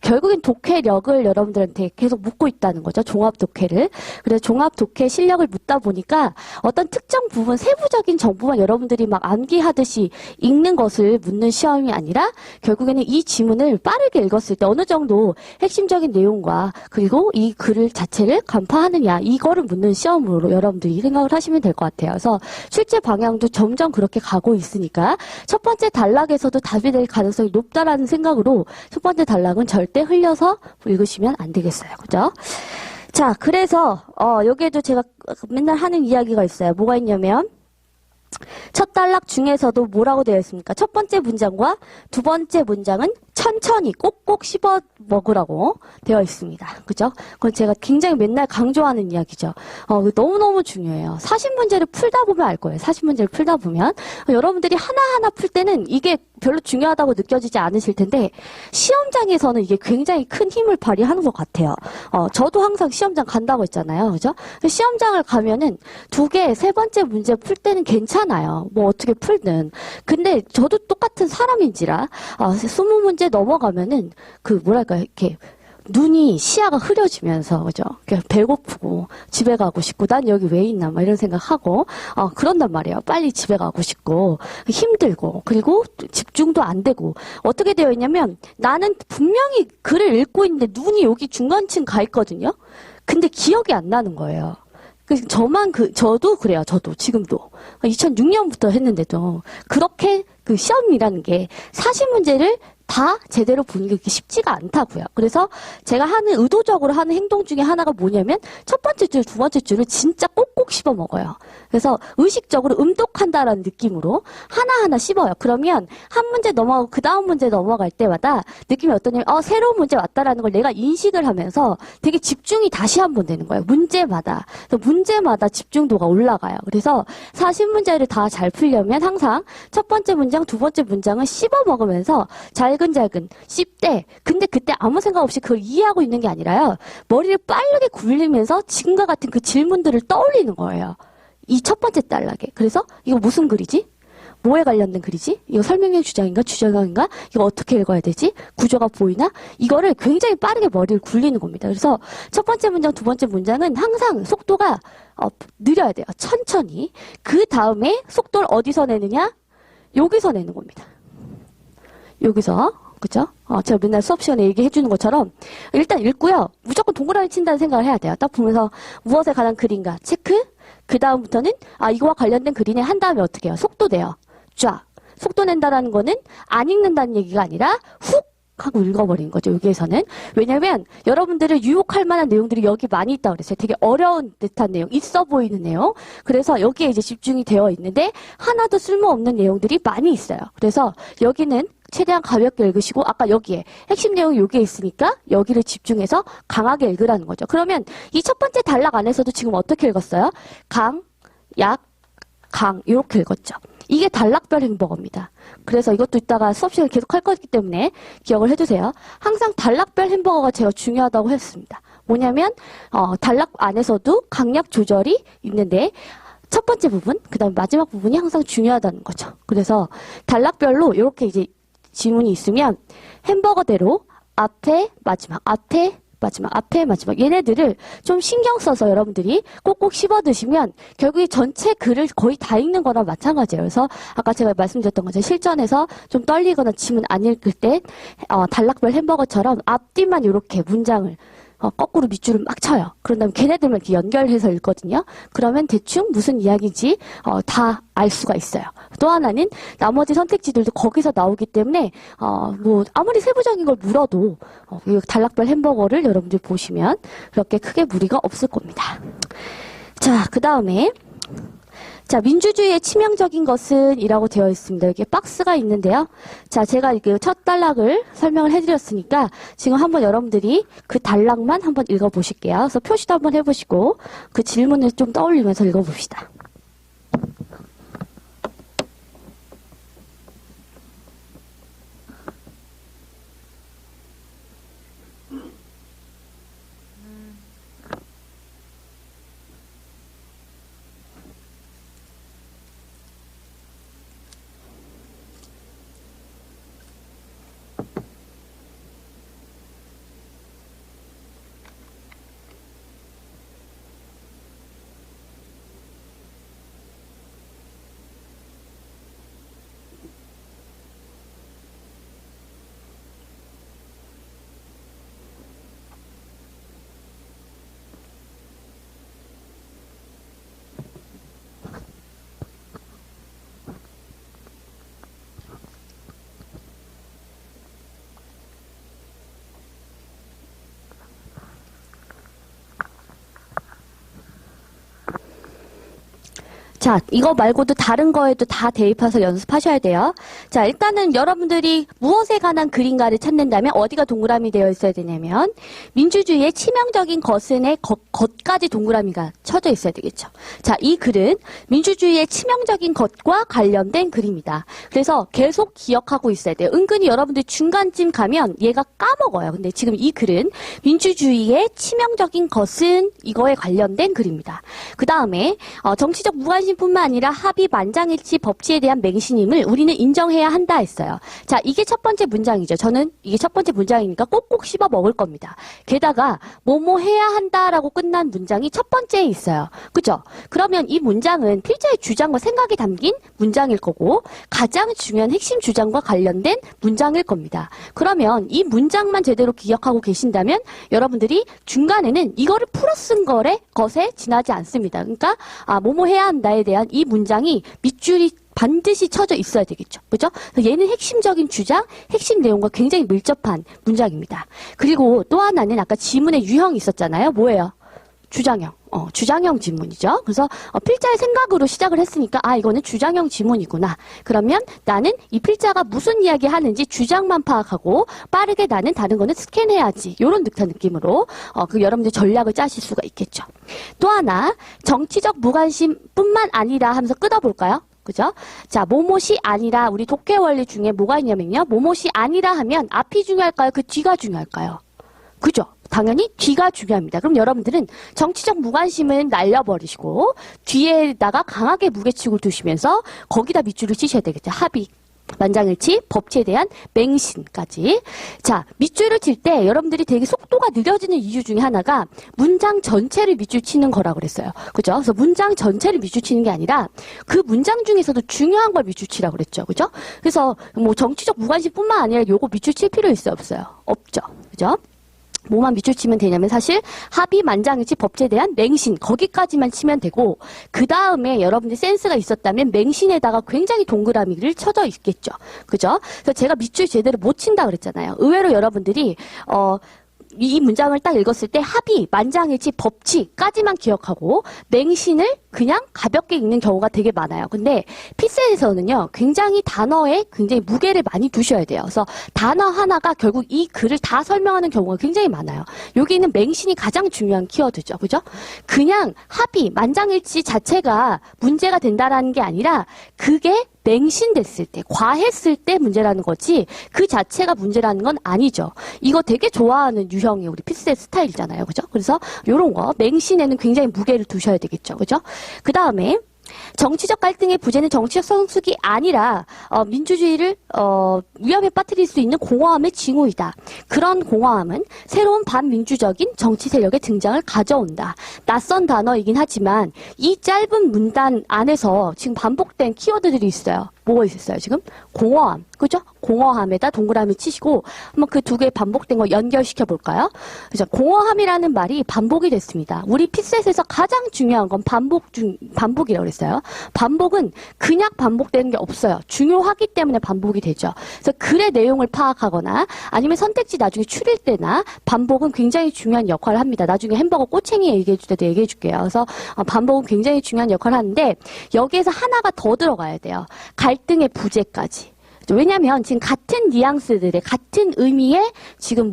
결국엔 독해력을 여러분들한테 계속 묻고 있다는 거죠. 종합 독해를. 그래서 종합 독해 실력을 묻다 보니까 어떤 특정 부분 세부적인 정보만 여러분들이 막 암기하듯이 읽는 것을 묻는 시험이 아니라 결국에는 이 지문을 빠르게 읽었을 때 어느 정도 핵심적인 내용과 그리고 이 글을 자체를 간파하느냐 이거를 묻는 시험으로 여러분들이 생각을 하시면 될 것 같아요. 그래서 출제 방향도 점점 그렇게 가고 있으니까 첫 번째 단락에서도 답이 될 가능성이 높다라는 생각으로 첫 번째 단락은 절대 흘려서 읽으시면 안 되겠어요. 그죠? 자, 그래서 여기에도 제가 맨날 하는 이야기가 있어요. 뭐가 있냐면 첫 단락 중에서도 뭐라고 되어 있습니까? 첫 번째 문장과 두 번째 문장은 천천히 꼭꼭 씹어 먹으라고 되어 있습니다. 그죠? 그건 제가 굉장히 맨날 강조하는 이야기죠. 너무너무 중요해요. 사십 문제를 풀다 보면 알 거예요. 사십 문제를 풀다 보면. 여러분들이 하나하나 풀 때는 이게 별로 중요하다고 느껴지지 않으실 텐데, 시험장에서는 이게 굉장히 큰 힘을 발휘하는 것 같아요. 저도 항상 시험장 간다고 했잖아요. 그죠? 시험장을 가면은 두 개, 세 번째 문제 풀 때는 괜찮아요. 뭐 어떻게 풀든. 근데 저도 똑같은 사람인지라, 20문제 넘어가면은, 이렇게, 눈이, 시야가 흐려지면서, 그죠? 배고프고, 집에 가고 싶고, 난 여기 왜 있나, 막 이런 생각하고, 그런단 말이에요. 빨리 집에 가고 싶고, 힘들고, 그리고 집중도 안 되고, 어떻게 되어 있냐면, 나는 분명히 글을 읽고 있는데, 눈이 여기 중간층 가 있거든요? 근데 기억이 안 나는 거예요. 저도 그래요. 저도, 지금도. 2006년부터 했는데도, 그렇게 시험이라는 게, 40문제를 다 제대로 보는 게 쉽지가 않다고요. 그래서 제가 의도적으로 하는 행동 중에 하나가 뭐냐면, 첫 번째 줄, 두 번째 줄을 진짜 꼭꼭 씹어 먹어요. 그래서 의식적으로 음독한다라는 느낌으로 하나하나 씹어요. 그러면 한 문제 넘어가고 그 다음 문제 넘어갈 때마다 느낌이 어떠냐면, 새로운 문제 왔다라는 걸 내가 인식을 하면서 되게 집중이 다시 한번 되는 거예요. 문제마다. 그래서 문제마다 집중도가 올라가요. 그래서 40문제를 다 잘 풀려면 항상 첫 번째 문장, 두 번째 문장은 씹어 먹으면서 잘근잘근 씹되, 근데 그때 아무 생각 없이 그걸 이해하고 있는 게 아니라요. 머리를 빠르게 굴리면서 지금과 같은 그 질문들을 떠올리는 거예요. 이 첫 번째 단락에. 그래서 이거 무슨 글이지? 뭐에 관련된 글이지? 이거 설명형 주장인가? 주장인가? 이거 어떻게 읽어야 되지? 구조가 보이나? 이거를 굉장히 빠르게 머리를 굴리는 겁니다. 그래서 첫 번째 문장, 두 번째 문장은 항상 속도가 느려야 돼요. 천천히. 그 다음에 속도를 어디서 내느냐? 여기서 내는 겁니다. 여기서. 그죠? 제가 맨날 수업 시간에 얘기해 주는 것처럼 일단 읽고요. 무조건 동그라미 친다는 생각을 해야 돼요. 딱 보면서 무엇에 관한 글인가 체크. 그 다음부터는 이거와 관련된 글이네 한 다음에 어떻게 해요? 속도 내요. 쫙. 속도 낸다라는 거는 안 읽는다는 얘기가 아니라 훅 하고 읽어버리는 거죠. 여기에서는. 왜냐면 여러분들을 유혹할 만한 내용들이 여기 많이 있다고 그랬어요. 되게 어려운 듯한 내용, 있어 보이는 내용. 그래서 여기에 이제 집중이 되어 있는데 하나도 쓸모없는 내용들이 많이 있어요. 그래서 여기는 최대한 가볍게 읽으시고, 아까 여기에 핵심 내용이 여기에 있으니까 여기를 집중해서 강하게 읽으라는 거죠. 그러면 이 첫 번째 단락 안에서도 지금 어떻게 읽었어요? 강, 약, 강 이렇게 읽었죠. 이게 단락별 햄버거입니다. 그래서 이것도 이따가 수업 시간에 계속 할 거기 때문에 기억을 해주세요. 항상 단락별 햄버거가 제가 중요하다고 했습니다. 뭐냐면 단락 안에서도 강약 조절이 있는데 첫 번째 부분, 그 다음 마지막 부분이 항상 중요하다는 거죠. 그래서 단락별로 이렇게 이제 지문이 있으면 햄버거대로 앞에 마지막, 앞에 마지막, 앞에 마지막 얘네들을 좀 신경 써서 여러분들이 꼭꼭 씹어 드시면 결국 이 전체 글을 거의 다 읽는 거랑 마찬가지예요. 그래서 아까 제가 말씀드렸던 것처럼 실전에서 좀 떨리거나 지문 안 읽을 때 단락별 햄버거처럼 앞뒤만 이렇게 문장을 거꾸로 밑줄을 막 쳐요. 그런 다음에 걔네들만 이렇게 연결해서 읽거든요. 그러면 대충 무슨 이야기인지 다 알 수가 있어요. 또 하나는 나머지 선택지들도 거기서 나오기 때문에 뭐 아무리 세부적인 걸 물어도 이 단락별 햄버거를 여러분들 보시면 그렇게 크게 무리가 없을 겁니다. 자, 그 다음에 자, 민주주의의 치명적인 것은 이라고 되어 있습니다. 여기 박스가 있는데요. 자, 제가 그 첫 단락을 설명을 해드렸으니까 지금 한번 여러분들이 그 단락만 한번 읽어보실게요. 그래서 표시도 한번 해보시고 그 질문을 좀 떠올리면서 읽어봅시다. 자, 이거 말고도 다른 거에도 다 대입해서 연습하셔야 돼요. 자, 일단은 여러분들이 무엇에 관한 그림가를 찾는다면 어디가 동그라미 되어 있어야 되냐면 민주주의의 치명적인 것은의 것까지 동그라미가 쳐져 있어야 되겠죠. 자, 이 글은 민주주의의 치명적인 것과 관련된 글입니다. 그래서 계속 기억하고 있어야 돼요. 은근히 여러분들 중간쯤 가면 얘가 까먹어요. 근데 지금 이 글은 민주주의의 치명적인 것은 이거에 관련된 글입니다. 그 다음에 정치적 무관심 뿐만 아니라 합의 만장일치 법치에 대한 맹신임을 우리는 인정해야 한다 했어요. 자, 이게 첫 번째 문장이죠. 저는 이게 첫 번째 문장이니까 꼭꼭 씹어 먹을 겁니다. 게다가 뭐뭐 해야 한다라고 끝난 문장이 첫 번째에 있어요. 그죠? 그러면 이 문장은 필자의 주장과 생각이 담긴 문장일 거고 가장 중요한 핵심 주장과 관련된 문장일 겁니다. 그러면 이 문장만 제대로 기억하고 계신다면 여러분들이 중간에는 이거를 풀어 쓴 것에 지나지 않습니다. 그러니까 뭐뭐 해야 한다에 대한 이 문장이 밑줄이 반드시 쳐져 있어야 되겠죠. 그죠? 얘는 핵심적인 주장, 핵심 내용과 굉장히 밀접한 문장입니다. 그리고 또 하나는 아까 지문의 유형이 있었잖아요. 뭐예요? 주장형. 주장형 지문이죠. 그래서 필자의 생각으로 시작을 했으니까 이거는 주장형 지문이구나. 그러면 나는 이 필자가 무슨 이야기 하는지 주장만 파악하고 빠르게 나는 다른 거는 스캔해야지. 이런 듯한 느낌으로 여러분들 전략을 짜실 수가 있겠죠. 또 하나 정치적 무관심뿐만 아니라 하면서 끊어볼까요? 그죠? 자, 뭐뭇이 아니라 우리 독해 원리 중에 뭐가 있냐면요. 뭐뭇이 아니라 하면 앞이 중요할까요? 그 뒤가 중요할까요? 그죠? 당연히 뒤가 중요합니다. 그럼 여러분들은 정치적 무관심은 날려버리시고 뒤에다가 강하게 무게축을 두시면서 거기다 밑줄을 치셔야 되겠죠. 합의, 만장일치, 법치에 대한 맹신까지. 자, 밑줄을 칠 때 여러분들이 되게 속도가 느려지는 이유 중에 하나가 문장 전체를 밑줄 치는 거라고 그랬어요. 그죠? 그래서 문장 전체를 밑줄 치는 게 아니라 그 문장 중에서도 중요한 걸 밑줄 치라고 그랬죠. 그죠? 그래서 뭐 정치적 무관심뿐만 아니라 요거 밑줄 칠 필요 있어요? 없어요? 없죠. 그죠? 뭐만 밑줄 치면 되냐면 사실 합의 만장일치 법치에 대한 맹신 거기까지만 치면 되고 그 다음에 여러분들 센스가 있었다면 맹신에다가 굉장히 동그라미를 쳐져 있겠죠. 그죠? 그래서 제가 밑줄 제대로 못 친다 그랬잖아요. 의외로 여러분들이 이 문장을 딱 읽었을 때 합의, 만장일치, 법치까지만 기억하고 맹신을 그냥 가볍게 읽는 경우가 되게 많아요. 근데 피셋에서는요, 굉장히 단어에 굉장히 무게를 많이 두셔야 돼요. 그래서 단어 하나가 결국 이 글을 다 설명하는 경우가 굉장히 많아요. 여기는 맹신이 가장 중요한 키워드죠. 그죠? 그냥 합의, 만장일치 자체가 문제가 된다라는 게 아니라 그게 맹신됐을 때, 과했을 때 문제라는 거지 그 자체가 문제라는 건 아니죠. 이거 되게 좋아하는 유형이 우리 피셋 스타일이잖아요. 그죠? 그래서 요런 거 맹신에는 굉장히 무게를 두셔야 되겠죠. 그죠? 그 다음에 정치적 갈등의 부재는 정치적 성숙이 아니라 민주주의를 위험에 빠뜨릴 수 있는 공허함의 징후이다. 그런 공허함은 새로운 반민주적인 정치 세력의 등장을 가져온다. 낯선 단어이긴 하지만 이 짧은 문단 안에서 지금 반복된 키워드들이 있어요. 뭐가 있었어요 지금? 공허함. 그죠? 공허함에다 동그라미 치시고 한번 그 두 개 반복된 거 연결시켜 볼까요? 그죠? 공허함이라는 말이 반복이 됐습니다. 우리 피셋에서 가장 중요한 건 반복이라고 그랬어요. 반복은 그냥 반복되는 게 없어요. 중요하기 때문에 반복이 되죠. 그래서 글의 내용을 파악하거나 아니면 선택지 나중에 추릴 때나 반복은 굉장히 중요한 역할을 합니다. 나중에 햄버거 꼬챙이 얘기해 줄 때도 얘기해 줄게요. 그래서 반복은 굉장히 중요한 역할을 하는데 여기에서 하나가 더 들어가야 돼요. 갈등의 부재까지. 왜냐면 지금 같은 뉘앙스들의 같은 의미의 지금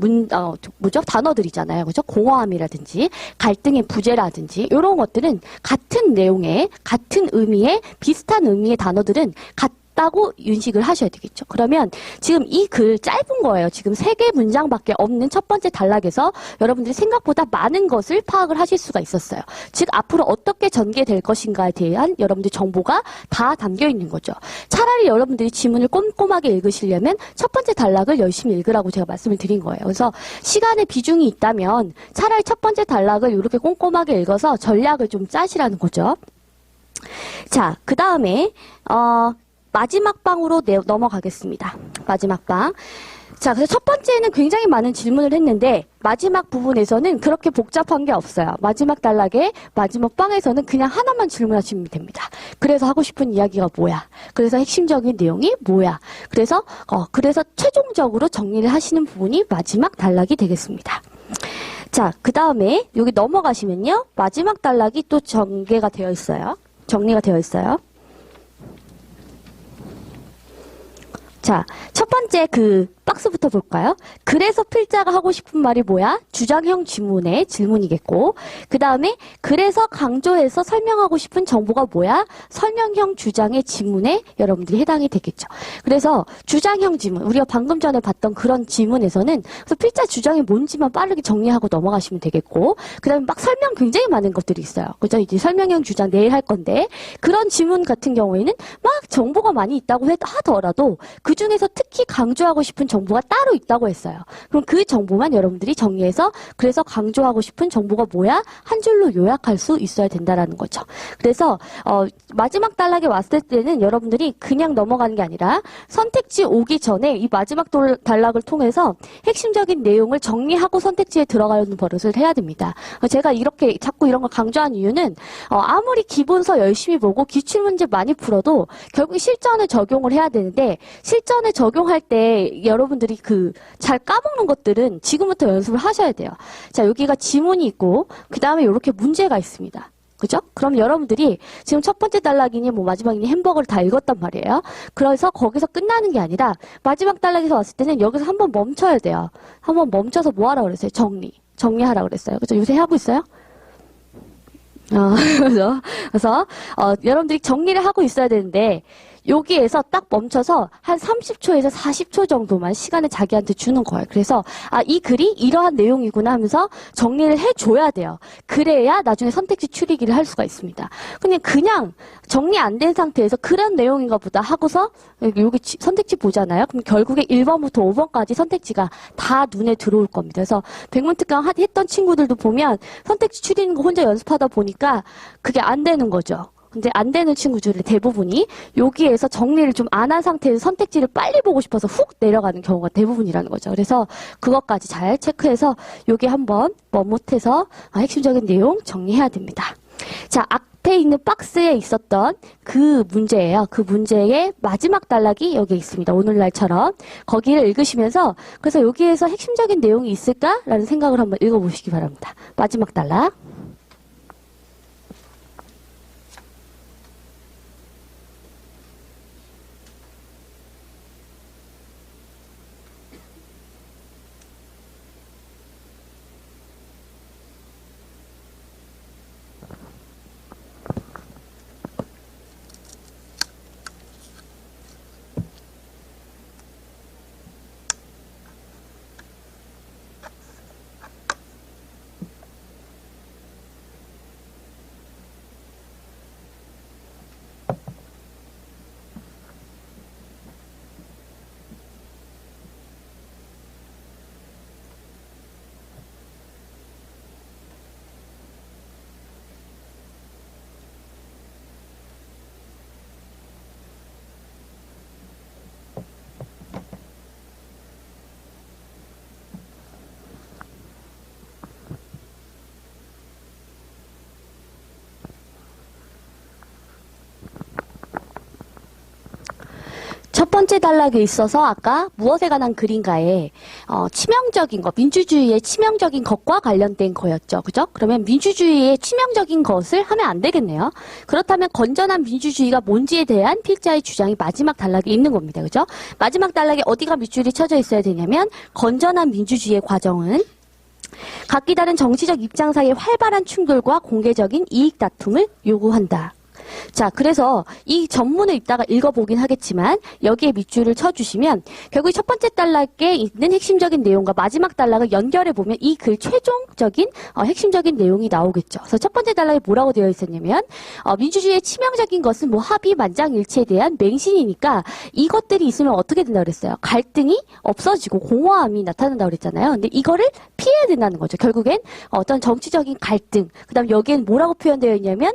단어들이잖아요. 그죠? 공허함이라든지 갈등의 부재라든지 이런 것들은 같은 내용의 같은 의미의 비슷한 의미의 단어들은 같다고 인식을 하셔야 되겠죠. 그러면 지금 이 글 짧은 거예요. 지금 3개 문장밖에 없는 첫 번째 단락에서 여러분들이 생각보다 많은 것을 파악을 하실 수가 있었어요. 즉 앞으로 어떻게 전개될 것인가에 대한 여러분들 정보가 다 담겨 있는 거죠. 차라리 여러분들이 지문을 꼼꼼하게 읽으시려면 첫 번째 단락을 열심히 읽으라고 제가 말씀을 드린 거예요. 그래서 시간의 비중이 있다면 차라리 첫 번째 단락을 이렇게 꼼꼼하게 읽어서 전략을 좀 짜시라는 거죠. 자, 그 다음에 마지막 방으로 넘어가겠습니다. 마지막 방. 자, 그래서 첫 번째는 굉장히 많은 질문을 했는데 마지막 부분에서는 그렇게 복잡한 게 없어요. 마지막 단락의 마지막 방에서는 그냥 하나만 질문하시면 됩니다. 그래서 하고 싶은 이야기가 뭐야? 그래서 핵심적인 내용이 뭐야? 그래서 최종적으로 정리를 하시는 부분이 마지막 단락이 되겠습니다. 자, 그 다음에 여기 넘어가시면요. 마지막 단락이 또 전개가 되어 있어요. 정리가 되어 있어요. 자, 첫 번째 그 박스부터 볼까요? 그래서 필자가 하고 싶은 말이 뭐야? 주장형 지문의 질문이겠고, 그 다음에 그래서 강조해서 설명하고 싶은 정보가 뭐야? 설명형 주장의 지문에 여러분들이 해당이 되겠죠. 그래서 주장형 지문, 우리가 방금 전에 봤던 그런 지문에서는 그래서 필자 주장이 뭔지만 빠르게 정리하고 넘어가시면 되겠고, 그 다음에 막 설명 굉장히 많은 것들이 있어요. 그죠? 이제 설명형 주장 내일 할 건데, 그런 지문 같은 경우에는 막 정보가 많이 있다고 하더라도 그 중에서 특히 강조하고 싶은 정보가 따로 있다고 했어요. 그럼 그 정보만 여러분들이 정리해서 그래서 강조하고 싶은 정보가 뭐야? 한 줄로 요약할 수 있어야 된다라는 거죠. 그래서 마지막 단락에 왔을 때는 여러분들이 그냥 넘어가는 게 아니라 선택지 오기 전에 이 마지막 단락을 통해서 핵심적인 내용을 정리하고 선택지에 들어가는 버릇을 해야 됩니다. 제가 이렇게 자꾸 이런 걸 강조한 이유는 아무리 기본서 열심히 보고 기출문제 많이 풀어도 결국 실전에 적용을 해야 되는데 실전에 적용할 때 여러분들이 잘 까먹는 것들은 지금부터 연습을 하셔야 돼요. 자, 여기가 지문이 있고 그 다음에 이렇게 문제가 있습니다. 그죠? 그럼 여러분들이 지금 첫 번째 단락이니 뭐 마지막이니 햄버거를 다 읽었단 말이에요. 그래서 거기서 끝나는 게 아니라 마지막 단락에서 왔을 때는 여기서 한번 멈춰야 돼요. 한번 멈춰서 뭐 하라고 그랬어요? 정리하라고 그랬어요. 그죠? 요새 하고 있어요? 그래서 여러분들이 정리를 하고 있어야 되는데 여기에서 딱 멈춰서 한 30초에서 40초 정도만 시간을 자기한테 주는 거예요. 그래서 이 글이 이러한 내용이구나 하면서 정리를 해줘야 돼요. 그래야 나중에 선택지 추리기를 할 수가 있습니다. 그냥 정리 안 된 상태에서 그런 내용인가 보다 하고서 여기 선택지 보잖아요. 그럼 결국에 1번부터 5번까지 선택지가 다 눈에 들어올 겁니다. 그래서 백문특강 했던 친구들도 보면 선택지 추리는 거 혼자 연습하다 보니까 그게 안 되는 거죠. 근데 안 되는 친구들의 대부분이 여기에서 정리를 좀 안 한 상태에서 선택지를 빨리 보고 싶어서 훅 내려가는 경우가 대부분이라는 거죠. 그래서 그것까지 잘 체크해서 여기 한번 못해서 핵심적인 내용 정리해야 됩니다. 자, 앞에 있는 박스에 있었던 그 문제예요. 그 문제의 마지막 단락이 여기 있습니다. 오늘날처럼. 거기를 읽으시면서 그래서 여기에서 핵심적인 내용이 있을까라는 생각을 한번 읽어보시기 바랍니다. 마지막 단락. 첫 번째 단락에 있어서 아까 무엇에 관한 글인가에 치명적인 것, 민주주의의 치명적인 것과 관련된 거였죠. 그죠? 그러면 민주주의의 치명적인 것을 하면 안 되겠네요. 그렇다면 건전한 민주주의가 뭔지에 대한 필자의 주장이 마지막 단락에 있는 겁니다. 그죠? 마지막 단락에 어디가 밑줄이 쳐져 있어야 되냐면 건전한 민주주의의 과정은 각기 다른 정치적 입장 사이의 활발한 충돌과 공개적인 이익 다툼을 요구한다. 자, 그래서 이 전문을 이따가 읽어보긴 하겠지만 여기에 밑줄을 쳐주시면 결국 첫 번째 단락에 있는 핵심적인 내용과 마지막 단락을 연결해보면 이 글 최종적인 핵심적인 내용이 나오겠죠. 그래서 첫 번째 단락에 뭐라고 되어 있었냐면 민주주의의 치명적인 것은 뭐 합의 만장일치에 대한 맹신이니까 이것들이 있으면 어떻게 된다고 그랬어요? 갈등이 없어지고 공허함이 나타난다고 그랬잖아요. 근데 이거를 피해야 된다는 거죠. 결국엔 어떤 정치적인 갈등, 그 다음 여기엔 뭐라고 표현되어 있냐면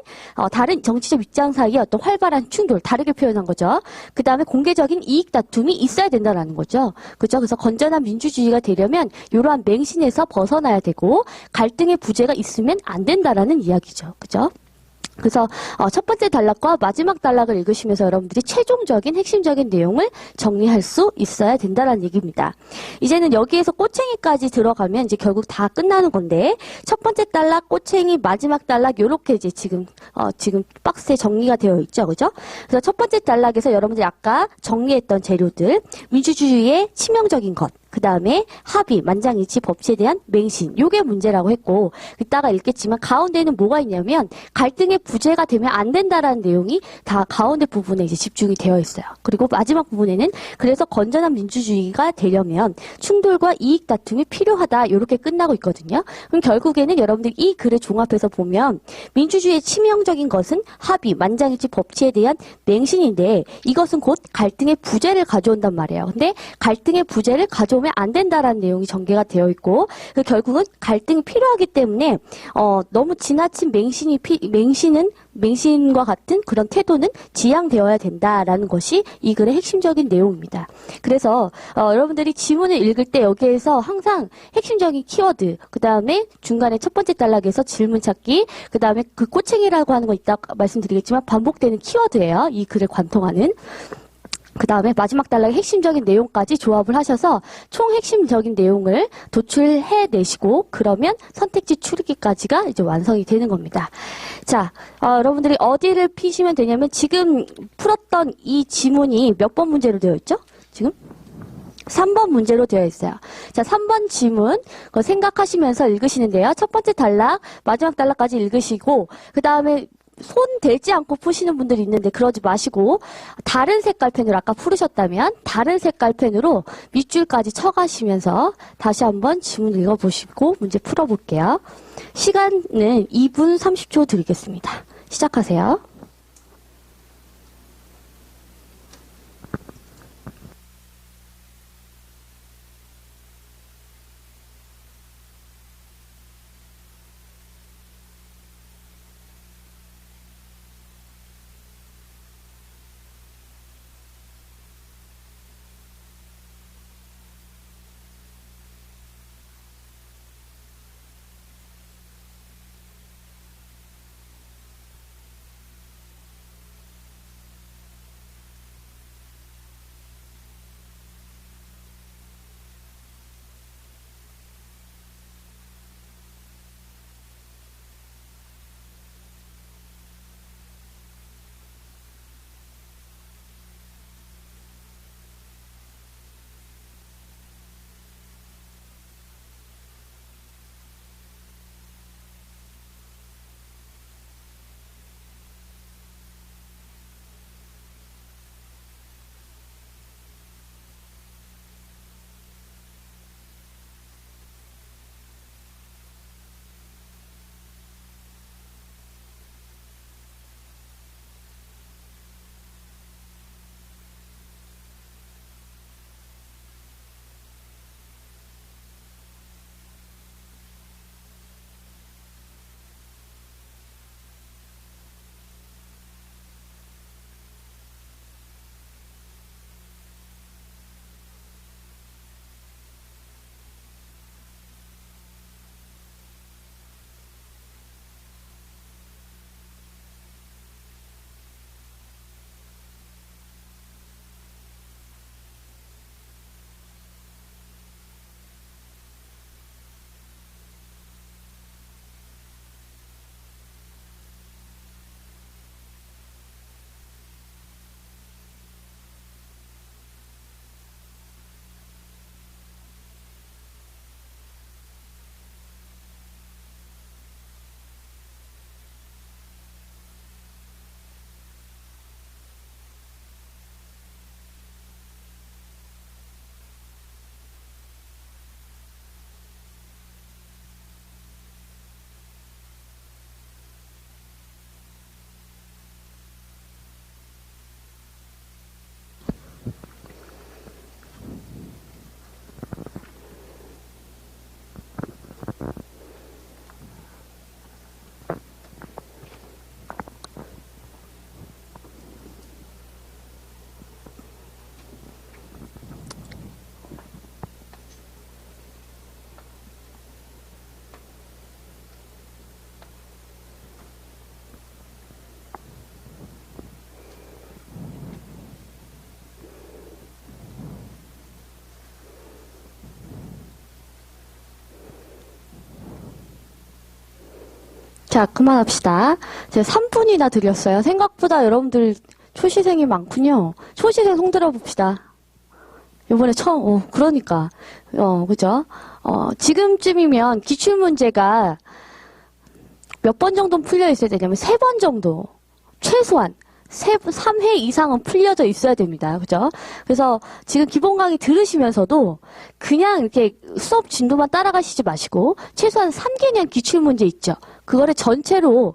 다른 정치적 입장 사이에 어떤 활발한 충돌, 다르게 표현한 거죠. 그 다음에 공개적인 이익 다툼이 있어야 된다는 거죠. 그죠? 그래서 건전한 민주주의가 되려면 이러한 맹신에서 벗어나야 되고 갈등의 부재가 있으면 안 된다라는 이야기죠. 그죠? 그래서 첫 번째 단락과 마지막 단락을 읽으시면서 여러분들이 최종적인 핵심적인 내용을 정리할 수 있어야 된다는 얘기입니다. 이제는 여기에서 꼬챙이까지 들어가면 이제 결국 다 끝나는 건데 첫 번째 단락, 꼬챙이, 마지막 단락 요렇게 이제 지금 박스에 정리가 되어 있죠, 그죠? 그래서 첫 번째 단락에서 여러분들이 아까 정리했던 재료들, 민주주의의 치명적인 것. 그 다음에 합의, 만장일치, 법치에 대한 맹신. 요게 문제라고 했고, 이따가 읽겠지만 가운데는 뭐가 있냐면 갈등의 부재가 되면 안 된다라는 내용이 다 가운데 부분에 이제 집중이 되어 있어요. 그리고 마지막 부분에는 그래서 건전한 민주주의가 되려면 충돌과 이익 다툼이 필요하다. 요렇게 끝나고 있거든요. 그럼 결국에는 여러분들이 이 글을 종합해서 보면 민주주의의 치명적인 것은 합의, 만장일치, 법치에 대한 맹신인데 이것은 곧 갈등의 부재를 가져온단 말이에요. 근데 갈등의 부재를 가져오면 안 된다라는 내용이 전개가 되어 있고 결국은 갈등이 필요하기 때문에 너무 지나친 맹신과 같은 그런 태도는 지양되어야 된다라는 것이 이 글의 핵심적인 내용입니다. 그래서 여러분들이 지문을 읽을 때 여기에서 항상 핵심적인 키워드, 그 다음에 중간에 첫 번째 단락에서 질문 찾기, 그 다음에 그 꼬챙이라고 하는 거 이따 말씀드리겠지만 반복되는 키워드예요. 이 글을 관통하는. 그 다음에 마지막 단락의 핵심적인 내용까지 조합을 하셔서 총 핵심적인 내용을 도출해내시고 그러면 선택지 추리기까지가 이제 완성이 되는 겁니다. 자, 여러분들이 어디를 피시면 되냐면 지금 풀었던 이 지문이 몇 번 문제로 되어 있죠? 지금? 3번 문제로 되어 있어요. 자, 3번 지문 그거 생각하시면서 읽으시는데요. 첫 번째 단락, 마지막 단락까지 읽으시고 그 다음에 손 대지 않고 푸시는 분들이 있는데 그러지 마시고 다른 색깔 펜으로 아까 풀으셨다면 다른 색깔 펜으로 밑줄까지 쳐가시면서 다시 한번 지문 읽어보시고 문제 풀어볼게요. 시간은 2분 30초 드리겠습니다. 시작하세요. 자, 그만합시다. 제가 3분이나 드렸어요. 생각보다 여러분들 초시생이 많군요. 초시생 손 들어봅시다. 이번에 처음, 그러니까. 그죠? 지금쯤이면 기출문제가 몇 번 정도는 풀려 있어야 되냐면 3번 정도. 최소한. 3회 이상은 풀려져 있어야 됩니다. 그죠? 그래서 지금 기본 강의 들으시면서도 그냥 이렇게 수업 진도만 따라가시지 마시고 최소한 3개년 기출문제 있죠. 그거를 전체로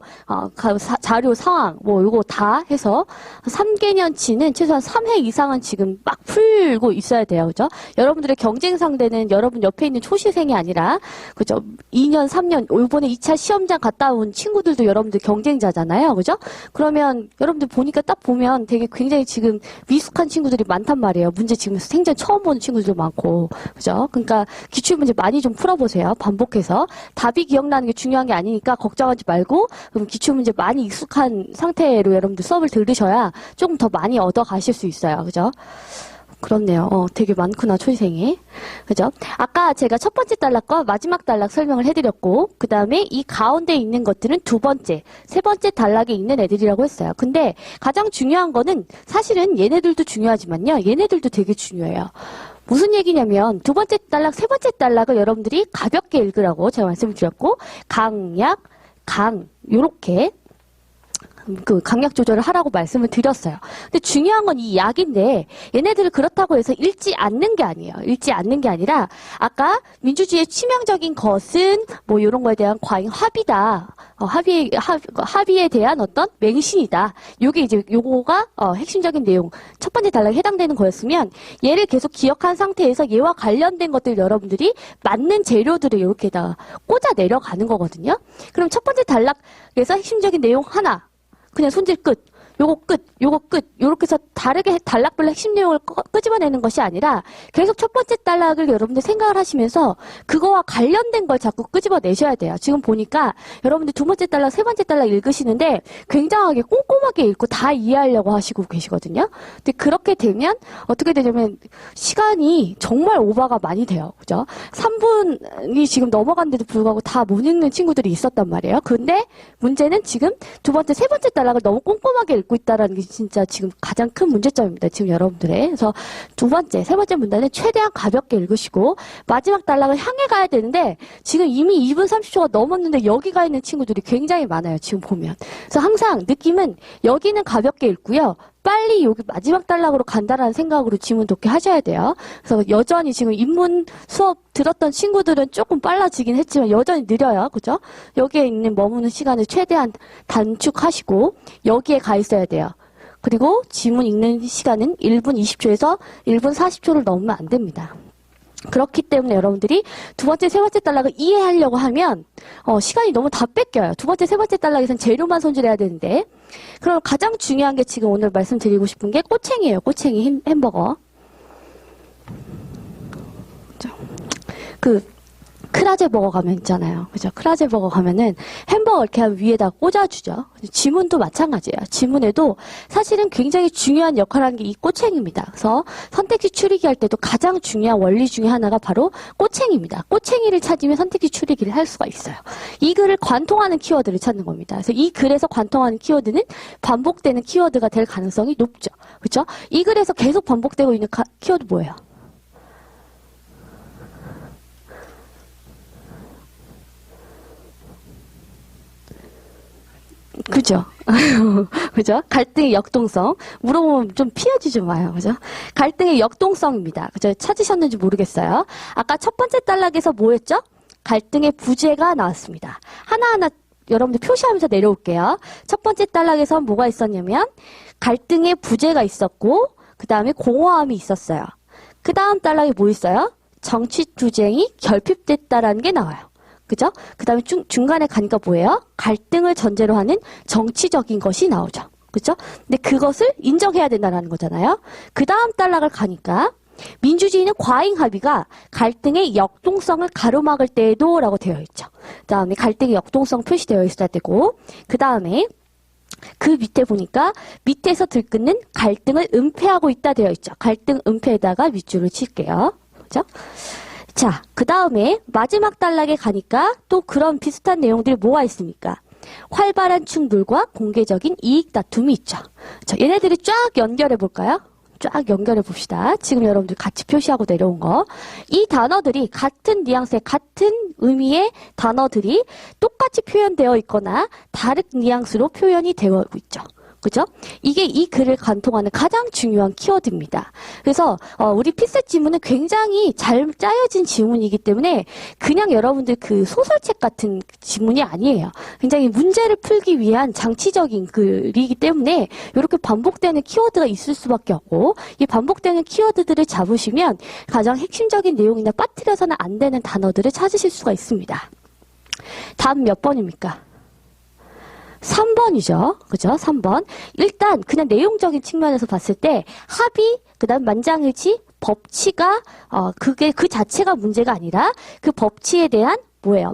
자료 상황 뭐 요거 다 해서 3개년치는 최소한 3회 이상은 지금 막 풀고 있어야 돼요. 그죠? 여러분들의 경쟁 상대는 여러분 옆에 있는 초시생이 아니라 그죠? 2년, 3년 이번에 2차 시험장 갔다 온 친구들도 여러분들 경쟁자잖아요. 그죠? 그러면 여러분들 보니까 딱 보면 되게 굉장히 지금 미숙한 친구들이 많단 말이에요. 문제 지금 생전 처음 보는 친구들도 많고. 그죠? 그러니까 기출문제 많이 좀 풀어보세요. 반복해서. 답이 기억나는 게 중요한 게 아니니까 걱정하지 말고 그럼 기출문제 많이 익숙한 상태로 여러분들 수업을 들으셔야 조금 더 많이 얻어가실 수 있어요. 그죠? 그렇네요. 되게 많구나, 초시생이. 그죠? 아까 제가 첫 번째 단락과 마지막 단락 설명을 해드렸고, 그 다음에 이 가운데 있는 것들은 두 번째, 세 번째 단락에 있는 애들이라고 했어요. 근데 가장 중요한 거는 사실은 얘네들도 중요하지만요. 얘네들도 되게 중요해요. 무슨 얘기냐면 두 번째 단락, 세 번째 단락을 여러분들이 가볍게 읽으라고 제가 말씀을 드렸고, 강약, 요렇게 그 강약 조절을 하라고 말씀을 드렸어요. 근데 중요한 건 이 약인데 얘네들을 그렇다고 해서 읽지 않는 게 아니에요. 읽지 않는 게 아니라 아까 민주주의의 치명적인 것은 뭐 이런 거에 대한 과잉 합의다. 합의에 대한 어떤 맹신이다. 요게 이제 요거가 핵심적인 내용 첫 번째 단락에 해당되는 거였으면 얘를 계속 기억한 상태에서 얘와 관련된 것들 여러분들이 맞는 재료들을 이렇게다가 꽂아 내려가는 거거든요. 그럼 첫 번째 단락에서 핵심적인 내용 하나 그냥 손질 끝. 요거 끝, 요거 끝, 요렇게 해서 다르게 단락별로 핵심 내용을 끄집어내는 것이 아니라 계속 첫 번째 단락을 여러분들 생각을 하시면서 그거와 관련된 걸 자꾸 끄집어내셔야 돼요. 지금 보니까 여러분들 두 번째 단락, 세 번째 단락 읽으시는데 굉장하게 꼼꼼하게 읽고 다 이해하려고 하시고 계시거든요. 근데 그렇게 되면 어떻게 되냐면 시간이 정말 오버가 많이 돼요. 그죠? 3분이 지금 넘어간데도 불구하고 다 못 읽는 친구들이 있었단 말이에요. 근데 문제는 지금 두 번째, 세 번째 단락을 너무 꼼꼼하게 읽고 있다라는 게 진짜 지금 가장 큰 문제점입니다. 지금 여러분들의. 그래서 두 번째, 세 번째 문단은 최대한 가볍게 읽으시고 마지막 단락을 향해 가야 되는데 지금 이미 2분 30초가 넘었는데 여기 가 있는 친구들이 굉장히 많아요. 지금 보면. 그래서 항상 느낌은 여기는 가볍게 읽고요. 빨리 여기 마지막 단락으로 간다라는 생각으로 지문 독해 하셔야 돼요. 그래서 여전히 지금 인문 수업 들었던 친구들은 조금 빨라지긴 했지만 여전히 느려요. 그죠? 여기에 있는 머무는 시간을 최대한 단축하시고 여기에 가 있어야 돼요. 그리고 지문 읽는 시간은 1분 20초에서 1분 40초를 넘으면 안 됩니다. 그렇기 때문에 여러분들이 두 번째, 세 번째 단락을 이해하려고 하면 시간이 너무 다 뺏겨요. 두 번째, 세 번째 단락에서는 재료만 손질해야 되는데 그럼 가장 중요한 게 지금 오늘 말씀드리고 싶은 게 꼬챙이에요. 꼬챙이 햄버거. 크라제 버거 가면 있잖아요. 그죠? 크라제 버거 가면은 햄버거 이렇게 위에다 꽂아주죠. 지문도 마찬가지예요. 지문에도 사실은 굉장히 중요한 역할을 하는 게 이 꼬챙이입니다. 그래서 선택지 추리기 할 때도 가장 중요한 원리 중에 하나가 바로 꼬챙이입니다. 꼬챙이를 찾으면 선택지 추리기를 할 수가 있어요. 이 글을 관통하는 키워드를 찾는 겁니다. 그래서 이 글에서 관통하는 키워드는 반복되는 키워드가 될 가능성이 높죠. 그렇죠? 이 글에서 계속 반복되고 있는 키워드 뭐예요? 그죠? 그죠? 갈등의 역동성. 물어보면 좀 피하지 마요. 그죠? 갈등의 역동성입니다. 그죠? 찾으셨는지 모르겠어요. 아까 첫 번째 단락에서 뭐였죠? 갈등의 부재가 나왔습니다. 하나하나 여러분들 표시하면서 내려올게요. 첫 번째 단락에서 뭐가 있었냐면 갈등의 부재가 있었고 그 다음에 공허함이 있었어요. 그 다음 단락에 뭐 있어요? 정치 투쟁이 결핍됐다라는 게 나와요. 그죠? 그 다음에 중간에 가니까 뭐예요? 갈등을 전제로 하는 정치적인 것이 나오죠. 그죠? 근데 그것을 인정해야 된다는 거잖아요. 그 다음 단락을 가니까 민주주의는 과잉 합의가 갈등의 역동성을 가로막을 때에도 라고 되어 있죠. 그 다음에 갈등의 역동성 표시되어 있어야 되고 그 다음에 그 밑에 보니까 밑에서 들끓는 갈등을 은폐하고 있다 되어 있죠. 갈등 은폐에다가 밑줄을 칠게요. 그죠? 자, 그 다음에 마지막 단락에 가니까 또 그런 비슷한 내용들이 뭐가 있습니까? 활발한 충돌과 공개적인 이익 다툼이 있죠. 자, 얘네들을 쫙 연결해 볼까요? 쫙 연결해 봅시다. 지금 여러분들 같이 표시하고 내려온 거. 이 단어들이 같은 뉘앙스의 같은 의미의 단어들이 똑같이 표현되어 있거나 다른 뉘앙스로 표현이 되어 있죠. 그죠? 이게 이 글을 관통하는 가장 중요한 키워드입니다. 그래서 우리 필셋 지문은 굉장히 잘 짜여진 지문이기 때문에 그냥 여러분들 그 소설책 같은 지문이 아니에요. 굉장히 문제를 풀기 위한 장치적인 글이기 때문에 이렇게 반복되는 키워드가 있을 수밖에 없고 이 반복되는 키워드들을 잡으시면 가장 핵심적인 내용이나 빠뜨려서는 안 되는 단어들을 찾으실 수가 있습니다. 다음 몇 번입니까? 3번이죠. 그죠? 3번. 일단 그냥 내용적인 측면에서 봤을 때 합의, 그다음 만장일치, 법치가 그게 그 자체가 문제가 아니라 그 법치에 대한 뭐예요?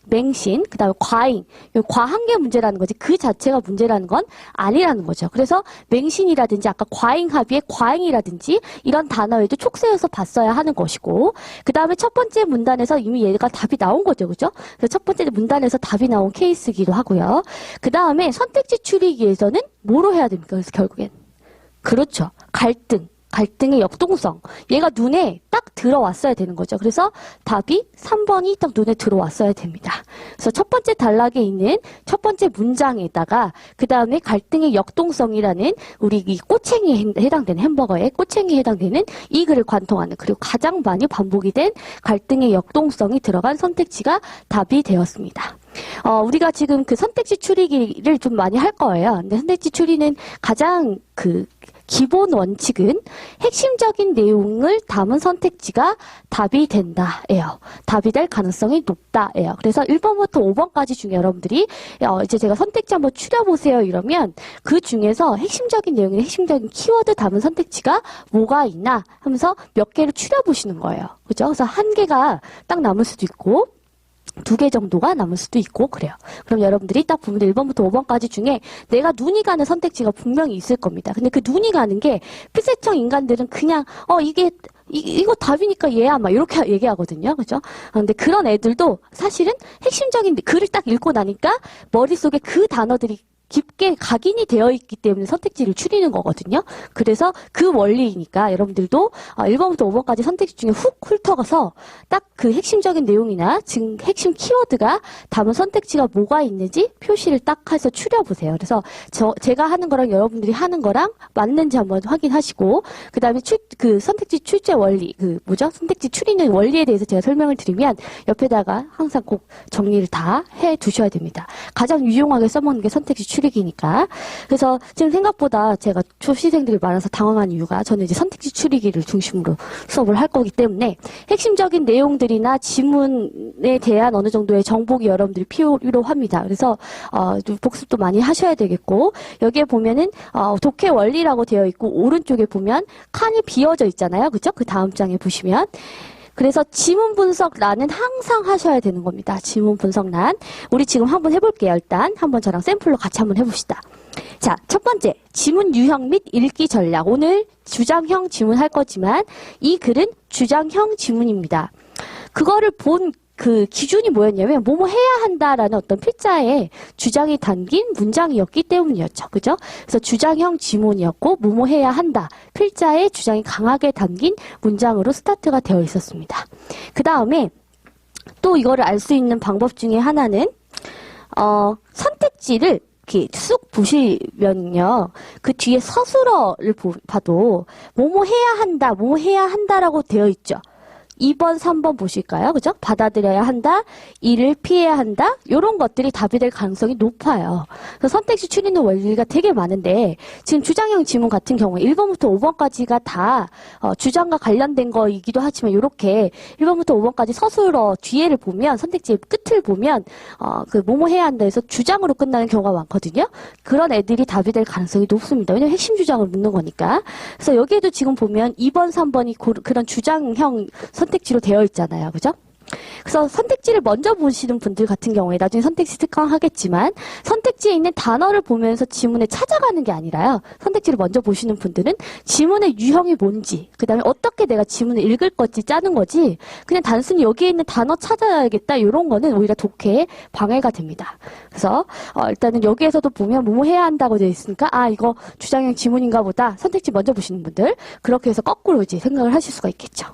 맹신, 그 다음에 과잉, 과한 게 문제라는 거지 그 자체가 문제라는 건 아니라는 거죠. 그래서 맹신이라든지 아까 과잉 합의의 과잉이라든지 이런 단어에도 촉세해서 봤어야 하는 것이고 그 다음에 첫 번째 문단에서 이미 얘가 답이 나온 거죠. 그죠? 그래서 첫 번째 문단에서 답이 나온 케이스이기도 하고요. 그 다음에 선택지 추리기에서는 뭐로 해야 됩니까? 그래서 결국엔 그렇죠. 갈등의 역동성. 얘가 눈에 딱 들어왔어야 되는 거죠. 그래서 답이 3번이 딱 눈에 들어왔어야 됩니다. 그래서 첫 번째 단락에 있는 첫 번째 문장에다가 그 다음에 갈등의 역동성이라는 우리 이 꼬챙이에 해당되는 햄버거의 꼬챙이에 해당되는 이 글을 관통하는 그리고 가장 많이 반복이 된 갈등의 역동성이 들어간 선택지가 답이 되었습니다. 우리가 지금 그 선택지 추리기를 좀 많이 할 거예요. 근데 선택지 추리는 가장 기본 원칙은 핵심적인 내용을 담은 선택지가 답이 된다예요. 답이 될 가능성이 높다예요. 그래서 1번부터 5번까지 중에 여러분들이 이제 제가 선택지 한번 추려보세요 이러면 그 중에서 핵심적인 내용이 핵심적인 키워드 담은 선택지가 뭐가 있나 하면서 몇 개를 추려보시는 거예요. 그죠? 그래서 한 개가 딱 남을 수도 있고 2개 정도가 남을 수도 있고 그래요. 그럼 여러분들이 딱 보면 1번부터 5번까지 중에 내가 눈이 가는 선택지가 분명히 있을 겁니다. 근데 그 눈이 가는 게 필세청 인간들은 그냥 이거 답이니까 얘야 막 이렇게 얘기하거든요. 그죠? 근데 그런 애들도 사실은 핵심적인 글을 딱 읽고 나니까 머릿속에 그 단어들이 깊게 각인이 되어 있기 때문에 선택지를 추리는 거거든요. 그래서 그 원리이니까 여러분들도 1번부터 5번까지 선택지 중에 훅 훑어가서 딱 그 핵심적인 내용이나 지금 핵심 키워드가 담은 선택지가 뭐가 있는지 표시를 딱 해서 추려보세요. 그래서 제가 하는 거랑 여러분들이 하는 거랑 맞는지 한번 확인하시고 그 다음에 그 선택지 출제 원리 선택지 추리는 원리에 대해서 제가 설명을 드리면 옆에다가 항상 꼭 정리를 다 해 두셔야 됩니다. 가장 유용하게 써먹는 게 선택지 추리기니까. 그래서 지금 생각보다 제가 초시생들이 많아서 당황한 이유가 저는 이제 선택지 추리기를 중심으로 수업을 할 거기 때문에 핵심적인 내용들이나 지문에 대한 어느 정도의 정복이 여러분들이 필요합니다. 그래서 복습도 많이 하셔야 되겠고 여기에 보면은 독해 원리라고 되어 있고 오른쪽에 보면 칸이 비어져 있잖아요. 그죠? 그 다음 장에 보시면 그래서 지문 분석란은 항상 하셔야 되는 겁니다. 지문 분석란. 우리 지금 한번 해볼게요. 일단 한번 저랑 샘플로 같이 한번 해봅시다. 자, 첫 번째 지문 유형 및 읽기 전략. 오늘 주장형 지문 할 거지만 이 글은 주장형 지문입니다. 그거를 본 그 기준이 뭐였냐면 뭐뭐 해야 한다라는 어떤 필자의 주장이 담긴 문장이었기 때문이었죠. 그죠? 그래서 주장형 지문이었고 뭐뭐 해야 한다. 필자의 주장이 강하게 담긴 문장으로 스타트가 되어 있었습니다. 그 다음에 또 이거를 알 수 있는 방법 중에 하나는 선택지를 이렇게 쑥 보시면요. 그 뒤에 서술어를 봐도 뭐뭐 해야 한다라고 되어 있죠. 2번, 3번 보실까요? 그죠? 받아들여야 한다, 이를 피해야 한다, 이런 것들이 답이 될 가능성이 높아요. 그래서 선택지 추리는 원리가 되게 많은데, 지금 주장형 지문 같은 경우에 1번부터 5번까지가 다 주장과 관련된 거이기도 하지만, 이렇게 1번부터 5번까지 서술어 뒤에를 보면, 선택지의 끝을 보면, 뭐뭐 해야 한다 해서 주장으로 끝나는 경우가 많거든요. 그런 애들이 답이 될 가능성이 높습니다. 왜냐면 핵심 주장을 묻는 거니까. 그래서 여기에도 지금 보면 2번, 3번이 그런 주장형 선택지로 되어 있잖아요. 그죠? 그래서 선택지를 먼저 보시는 분들 같은 경우에 나중에 선택지 특강하겠지만 선택지에 있는 단어를 보면서 지문을 찾아가는 게 아니라요. 선택지를 먼저 보시는 분들은 지문의 유형이 뭔지 그다음에 어떻게 내가 지문을 읽을 건지 짜는 거지 그냥 단순히 여기에 있는 단어 찾아야겠다 이런 거는 오히려 독해에 방해가 됩니다. 그래서 일단은 여기에서도 보면 뭐뭐 해야 한다고 되어 있으니까 이거 주장형 지문인가 보다 선택지 먼저 보시는 분들 그렇게 해서 거꾸로 이제 생각을 하실 수가 있겠죠.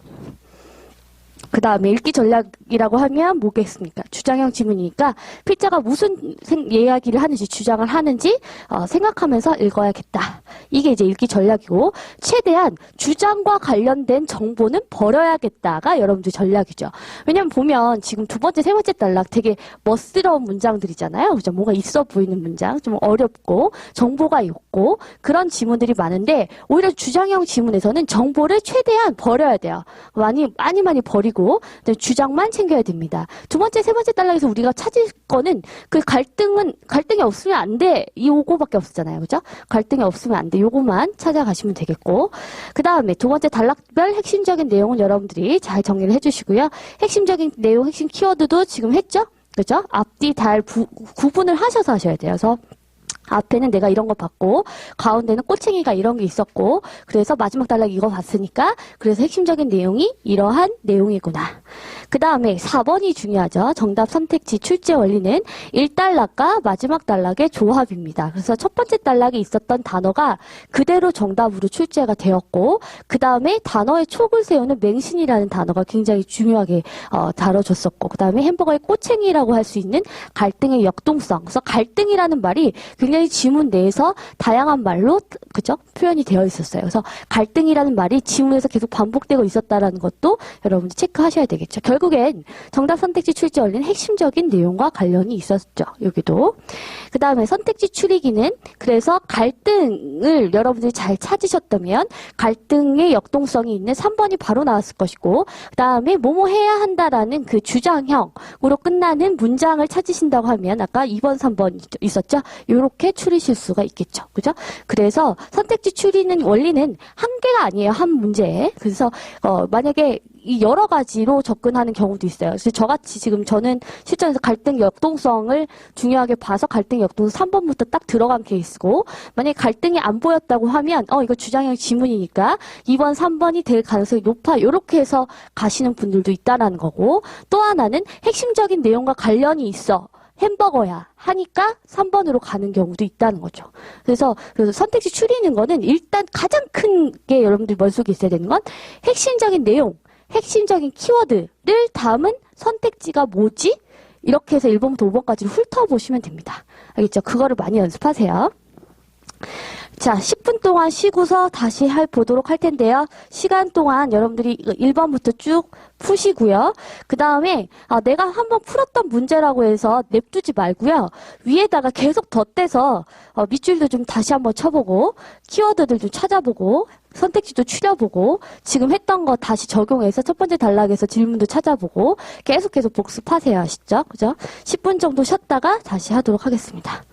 그 다음에 읽기 전략이라고 하면 뭐겠습니까? 주장형 지문이니까 필자가 무슨 이야기를 하는지 주장을 하는지 생각하면서 읽어야겠다. 이게 이제 읽기 전략이고 최대한 주장과 관련된 정보는 버려야겠다가 여러분들 전략이죠. 왜냐면 보면 지금 두 번째, 세 번째 단락 되게 멋스러운 문장들이잖아요. 그죠? 뭔가 있어 보이는 문장, 좀 어렵고 정보가 있고 그런 지문들이 많은데 오히려 주장형 지문에서는 정보를 최대한 버려야 돼요. 많이 버리고 주장만 챙겨야 됩니다. 두 번째, 세 번째 단락에서 우리가 찾을 거는 그 갈등이 없으면 안 돼. 요거밖에 없었잖아요. 그죠? 갈등이 없으면 안 돼. 요거만 찾아가시면 되겠고. 그 다음에 두 번째 단락별 핵심적인 내용은 여러분들이 잘 정리를 해주시고요. 핵심적인 내용, 핵심 키워드도 지금 했죠? 그죠? 앞뒤, 달, 구분을 하셔서 하셔야 돼요. 그래서 앞에는 내가 이런 거 봤고 가운데는 꼬챙이가 이런 게 있었고 그래서 마지막 단락 이거 봤으니까 그래서 핵심적인 내용이 이러한 내용이구나. 그 다음에 4번이 중요하죠. 정답 선택지 출제 원리는 1단락과 마지막 단락의 조합입니다. 그래서 첫 번째 단락에 있었던 단어가 그대로 정답으로 출제가 되었고 그 다음에 단어의 촉을 세우는 맹신이라는 단어가 굉장히 중요하게 다뤄졌었고 그 다음에 햄버거의 꼬챙이라고 할 수 있는 갈등의 역동성. 그래서 갈등이라는 말이 굉장히 지문 내에서 다양한 말로 그죠? 표현이 되어 있었어요. 그래서 갈등이라는 말이 지문에서 계속 반복되고 있었다라는 것도 여러분들 체크하셔야 되겠죠. 결국엔 정답 선택지 출제 원리는 핵심적인 내용과 관련이 있었죠. 여기도. 그 다음에 선택지 추리기는 그래서 갈등을 여러분들이 잘 찾으셨다면 갈등의 역동성이 있는 3번이 바로 나왔을 것이고 그 다음에 뭐뭐 해야 한다라는 그 주장형으로 끝나는 문장을 찾으신다고 하면 아까 2번, 3번 있었죠? 요렇게 추리실 수가 있겠죠. 그죠? 그래서 선택지 추리는 원리는 한 개가 아니에요. 한 문제에. 그래서 만약에 이 여러 가지로 접근하는 경우도 있어요. 그래서 저같이 지금 저는 실전에서 갈등 역동성을 중요하게 봐서 갈등 역동성 3번부터 딱 들어간 케이스고 만약에 갈등이 안 보였다고 하면 이거 주장형 지문이니까 2번, 3번이 될 가능성이 높아. 이렇게 해서 가시는 분들도 있다라는 거고 또 하나는 핵심적인 내용과 관련이 있어. 햄버거야 하니까 3번으로 가는 경우도 있다는 거죠. 그래서 선택지 추리는 거는 일단 가장 큰 게 여러분들 머릿속에 있어야 되는 건 핵심적인 내용, 핵심적인 키워드를 담은 선택지가 뭐지? 이렇게 해서 1번부터 5번까지 훑어보시면 됩니다. 알겠죠? 그거를 많이 연습하세요. 자, 10분 동안 쉬고서 다시 보도록 할 텐데요. 시간 동안 여러분들이 1번부터 쭉 푸시고요. 그 다음에 내가 한번 풀었던 문제라고 해서 냅두지 말고요. 위에다가 계속 덧대서 밑줄도 좀 다시 한번 쳐보고 키워드들 좀 찾아보고 선택지도 추려보고 지금 했던 거 다시 적용해서 첫 번째 단락에서 질문도 찾아보고 계속 복습하세요. 아시죠? 그죠? 10분 정도 쉬었다가 다시 하도록 하겠습니다.